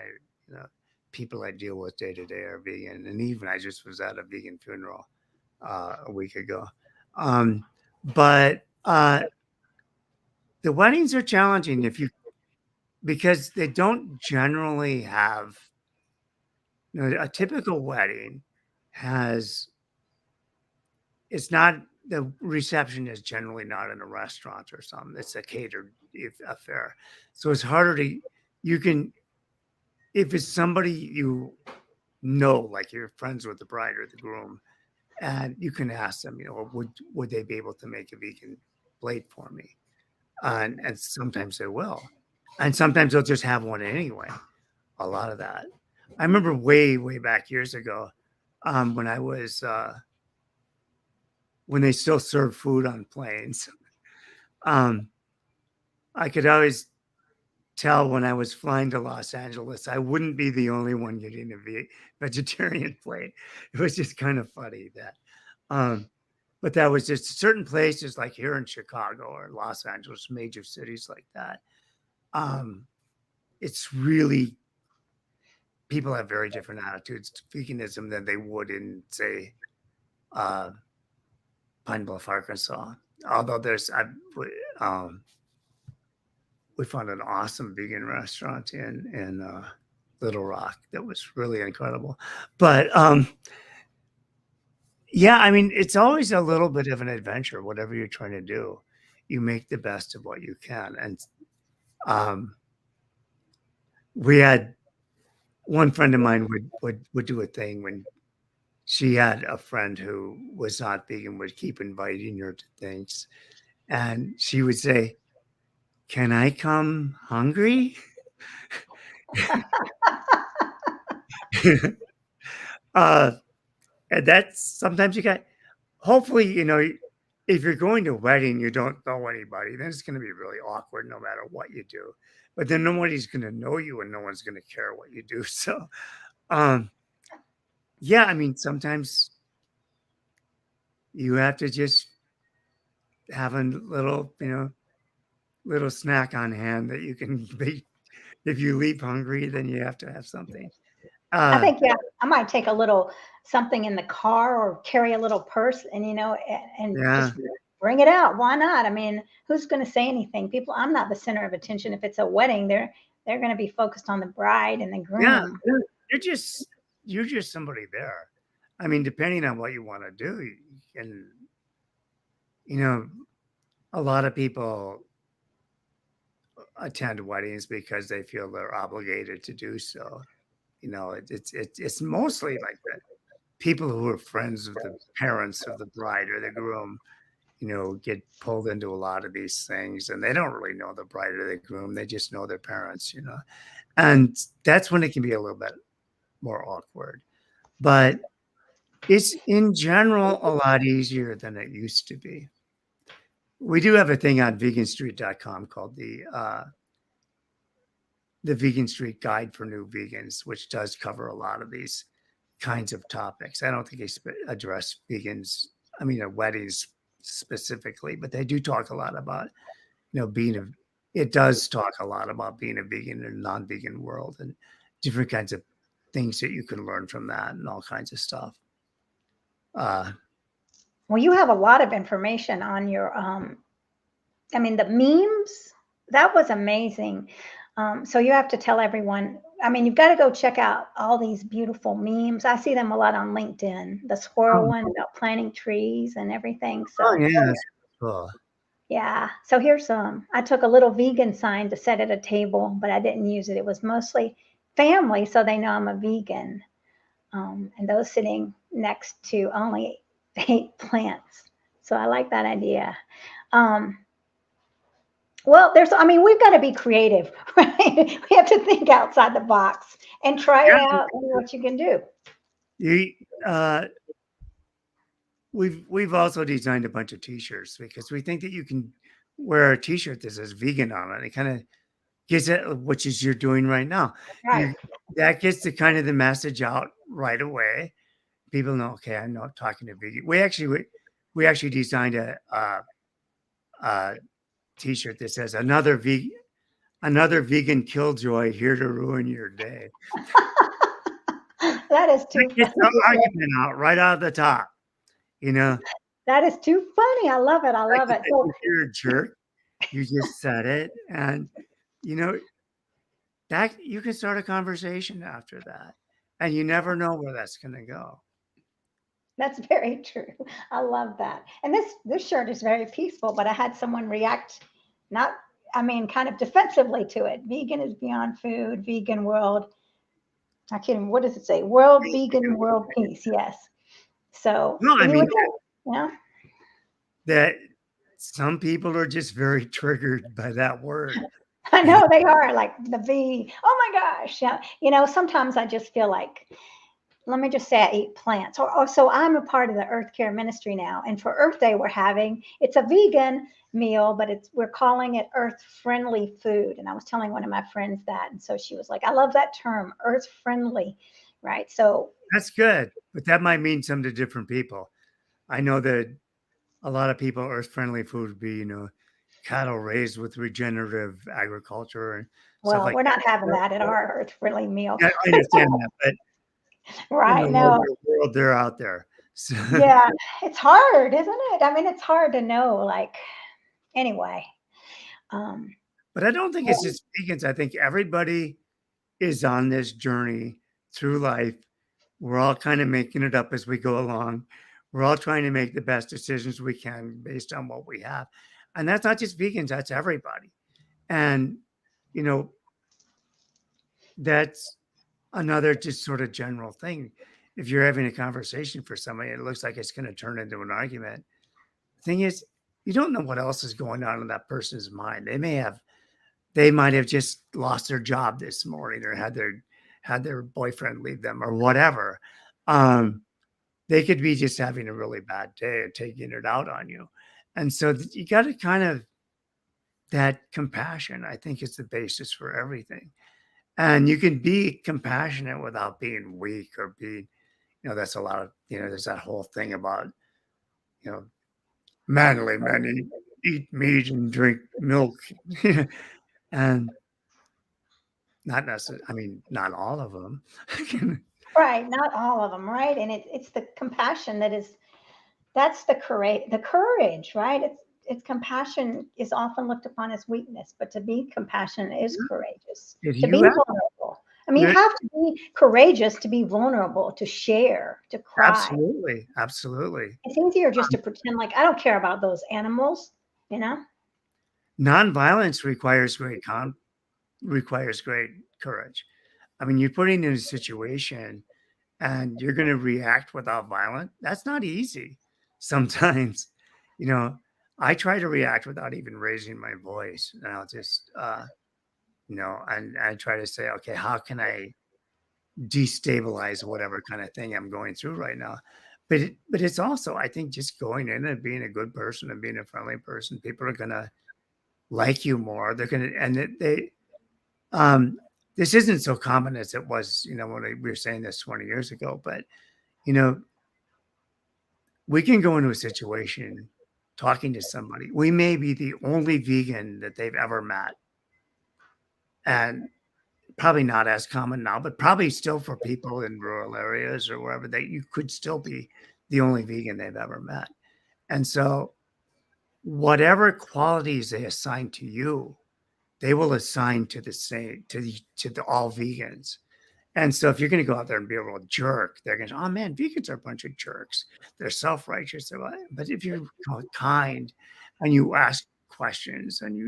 people I deal with day to day are vegan, and even I just was at a vegan funeral a week ago. But the weddings are challenging because they don't generally have, a typical wedding has, it's not, the reception is generally not in a restaurant or something. It's a catered affair. So it's harder to, you can, if it's somebody you know, like you're friends with the bride or the groom, and you can ask them, would they be able to make a vegan plate for me? And sometimes they will, and sometimes they'll just have one anyway. A lot of that. I remember way back years ago, when I was when they still served food on planes. Um, I could always tell when I was flying to Los Angeles, I wouldn't be the only one getting a vegetarian plate. It was just kind of funny that, um, but that was just certain places like here in Chicago or Los Angeles, major cities like that. Um, it's really, people have very different attitudes to veganism than they would in, say, uh, Pine Bluff, Arkansas. Although um, we found an awesome vegan restaurant in Little Rock that was really incredible. But yeah, I mean, it's always a little bit of an adventure. Whatever you're trying to do, you make the best of what you can. And um, we had one friend of mine would do a thing when she had a friend who was not vegan, would keep inviting her to things, and she would say, "Can I come hungry?" uh, and that's sometimes you got. Hopefully, if you're going to a wedding, you don't know anybody. Then it's going to be really awkward, no matter what you do. But then nobody's going to know you, and no one's going to care what you do. So, um, yeah, I mean, sometimes you have to just have a little snack on hand that you can be. If you leave hungry, then you have to have something. I Uh, think, yeah, I might take a little something in the car or carry a little purse and, and yeah, just bring it out. Why not? I mean, who's going to say anything? People, I'm not the center of attention. If it's a wedding, they're going to be focused on the bride and the yeah. groom. You're just somebody there. I mean, depending on what you want to do, you can, you know, a lot of people attend weddings because they feel they're obligated to do so. It's mostly like that. People who are friends of the parents of the bride or the groom, get pulled into a lot of these things, and they don't really know the bride or the groom. They just know their parents. And that's when it can be a little bit more awkward. But it's in general a lot easier than it used to be. We do have a thing on veganstreet.com called the Vegan Street Guide for New Vegans, which does cover a lot of these kinds of topics. I don't think they address vegans, I mean, weddings specifically, but they do talk a lot about, being it does talk a lot about being a vegan in a non-vegan world and different kinds of things that you can learn from that and all kinds of stuff. Uh, Well, you have a lot of information on your, I mean, the memes, that was amazing. So you have to tell everyone, I mean, you've got to go check out all these beautiful memes. I see them a lot on LinkedIn, the squirrel oh, one about planting trees and everything. oh So, yeah, that's cool. yeah. So here's some. I took a little vegan sign to set at a table, but I didn't use it. It was mostly family, so they know I'm a vegan. And those sitting next to only 8 plants. So I like that idea. Um, well, I mean, we've got to be creative, right? We have to think outside the box and try it Yeah, out and see what you can do. you, uh, we've also designed a bunch of T-shirts because we think that you can wear a T-shirt that says vegan on it. It kind of gets it, which is you're doing right now. Right. You That gets the message out right away. People know, okay, I'm not talking to vegan. We actually designed a T-shirt that says another vegan killjoy here to ruin your day. That is That too gets funny. the argument out right out of the top. You know, That is too funny. I love it. I Like love you it. said, So, if you're a jerk, you just said it, and, you know, that you can start a conversation after that, and you never know where that's gonna go. that's very true. I love that. And this shirt is very peaceful, but I had someone react not I mean kind of defensively to it. Vegan is beyond food, vegan world. I can't even what does it say? World vegan world peace. Yes. So No, I you mean, would think, yeah. that some people are just very triggered by that word. I know they are like the V. Oh my gosh. Yeah. Sometimes I just feel like let me just say I eat plants. Or so I'm a part of the Earth Care Ministry now. And for Earth Day, it's a vegan meal, but we're calling it earth friendly food. And I was telling one of my friends that. And so she was like, I love that term, earth friendly. Right. So, That's good, but that might mean something to different people. I know that a lot of people earth-friendly food would be, cattle raised with regenerative agriculture and stuff well, like we're not having that. that at our earth friendly meal. Yeah, I understand that, but in the Right. No. larger world, they're out there. So, Yeah. It's hard, isn't it? I mean, it's hard to know. Like, anyway. Um, but I don't think it's just vegans. I think everybody is on this journey through life. We're all kind of making it up as we go along. We're all trying to make the best decisions we can based on what we have. And that's not just vegans, that's everybody. And, you know, that's another just sort of general thing. If you're having a conversation for somebody, it looks like it's going to turn into an argument. The thing is, you don't know what else is going on in that person's mind. They might have just lost their job this morning or had their boyfriend leave them or whatever. Um, they could be just having a really bad day and taking it out on you. And so you got to kind of that compassion, I think, is the basis for everything. And you can be compassionate without being weak or being, that's a lot of, there's that whole thing about, you know, manly men eat meat and drink milk. And not necessarily, I mean, not all of them. right. Not all of them. Right. And it's the compassion that's the courage, right? It's compassion is often looked upon as weakness, but to be compassionate is courageous. If To you be have, vulnerable. I mean, you have to be courageous to be vulnerable, to share, to cry. absolutely, absolutely. It's easier just to pretend like I don't care about those animals, you know? Nonviolence requires great courage. I mean, you're putting in a situation and you're going to react without violence. That's not easy. Sometimes, you know, I try to react without even raising my voice, and I'll just, and I try to say, okay, how can I destabilize whatever kind of thing I'm going through right now? But it's also, I think, just going in and being a good person and being a friendly person. People are gonna like you more. They're gonna, and um, this isn't so common as it was, when we were saying this 20 years ago. But you know, we can go into a situation talking to somebody. We may be the only vegan that they've ever met, and probably not as common now, but probably still for people in rural areas or wherever that you could still be the only vegan they've ever met. And so whatever qualities they assign to you, they will assign to the same to the all vegans. And so if you're going to go out there and be a real jerk, they're going to, oh man, vegans are a bunch of jerks. They're self-righteous. But if you're kind and you ask questions and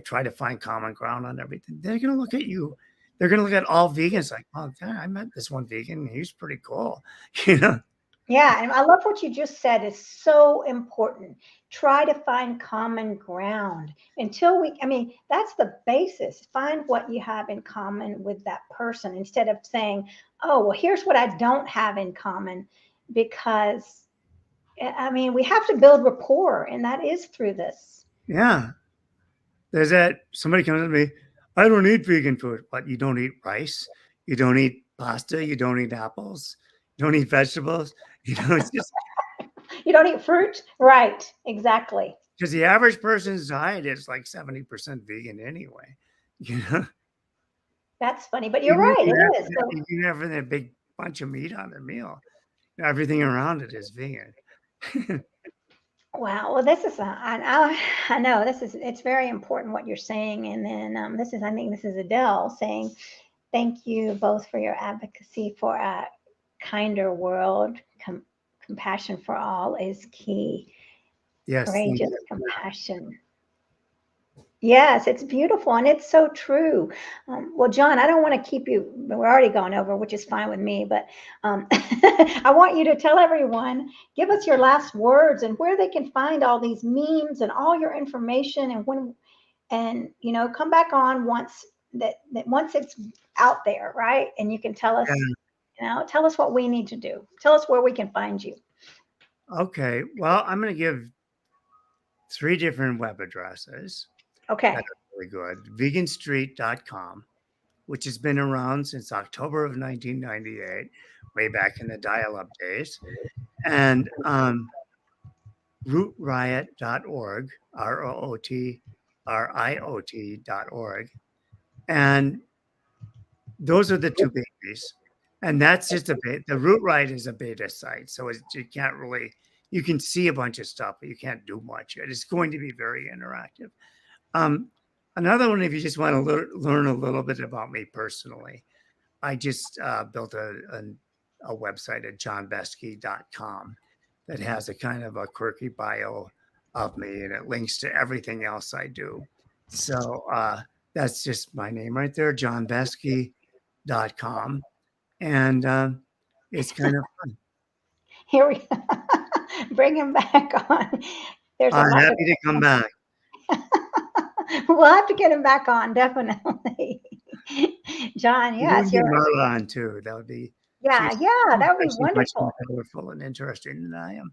try to find common ground on everything, they're going to look at you. They're going to look at all vegans like, oh, God, I met this one vegan. He's pretty cool. You know, Yeah, and I love what you just said is so important. Try to find common ground I mean, that's the basis. Find what you have in common with that person instead of saying, oh, well, here's what I don't have in common. Because, I mean, we have to build rapport, and that is through this. yeah. There's that somebody comes to me, I don't eat vegan food, but you don't eat rice, you don't eat pasta, you don't eat apples, you don't eat vegetables. It's just You don't eat fruit? Right, exactly. because the average person's diet is like 70% vegan anyway. You know, That's funny, but you're even if right, you it is. have, So, even having a big bunch of meat on their meal. everything around it is vegan. Wow. Well, this is I know this is it's very important what you're saying. And then this is I think this is Adele saying thank you both for your advocacy for a kinder world. Compassion for all is key. Yes, thank Courageous you. compassion. Yes, it's beautiful and it's so true. Well, John, I don't want to keep you, we're already gone over, which is fine with me, but I want you to tell everyone, give us your last words and where they can find all these memes and all your information and when, and come back on once that once it's out there, right? And you can tell us, Yeah. tell us what we need to do. Tell us where we can find you. Okay. Well, I'm going to give 3 different web addresses that Okay. are really good. Veganstreet.com, which has been around since October of 1998, way back in the dial-up days, and rootriot.org, ROOTRIOT.org, and those are the 2 babies. And that's just the Root Riot is a beta site, so you can't really you can see a bunch of stuff, but you can't do much. It's going to be very interactive. Um, Another one, if you just want to learn a little bit about me personally, I just built a website at johnbeske.com that has a kind of a quirky bio of me, and it links to everything else I do. So that's just my name right there, johnbeske.com. And it's kind of fun. Here we bring him back on. There's a I'm lot to happy to come back. we'll have to get him back on, definitely. John, You can yes, get you're, Marla on too. That would be yeah, yeah, that would be she's much more wonderful. colorful and interesting than I am.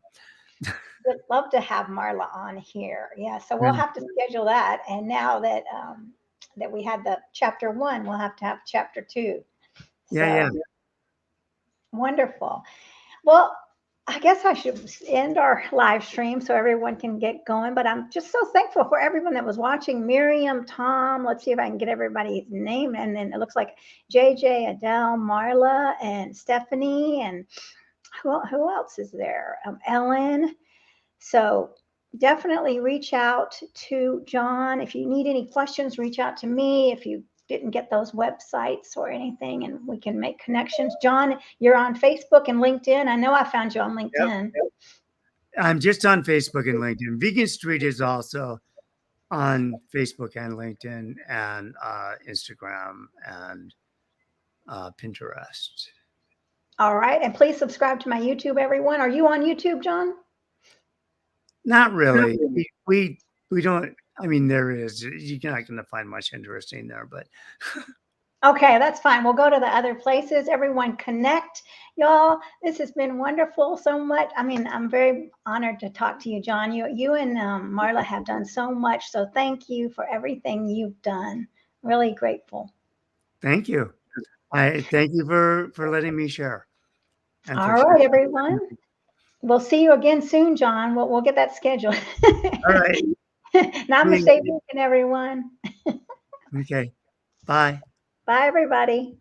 Would love to have Marla on here. Yeah, so we'll Yeah, have to schedule that. And now that that we had the chapter one, we'll have to have chapter two. yeah, yeah. So wonderful. Well, I guess I should end our live stream so everyone can get going. But I'm just so thankful for everyone that was watching. Miriam, Tom, let's see if I can get everybody's name. And then it looks like JJ, Adele, Marla, and Stephanie. And who else is there? Ellen. So definitely reach out to John. If you need any questions, reach out to me. If you didn't get those websites or anything, and we can make connections. John, you're on Facebook and LinkedIn. I know I found you on Yep. LinkedIn. I'm just on Facebook and LinkedIn. Vegan Street is also on Facebook and LinkedIn and Instagram and Pinterest. All right. And please subscribe to my YouTube, everyone. Are you on YouTube, John? Not really. We don't. I mean, there is. You're not going to find much interesting there, but Okay, that's fine. We'll go to the other places. Everyone connect. Y'all, this has been wonderful so much. I mean, I'm very honored to talk to you, John. You and Marla have done so much. So thank you for everything you've done. Really grateful. thank you. I thank you for letting me share and All for right, sharing. everyone. We'll see you again soon, John. We'll get that scheduled. All right. Namaste, vegan, everyone. Okay. Bye. Bye, everybody.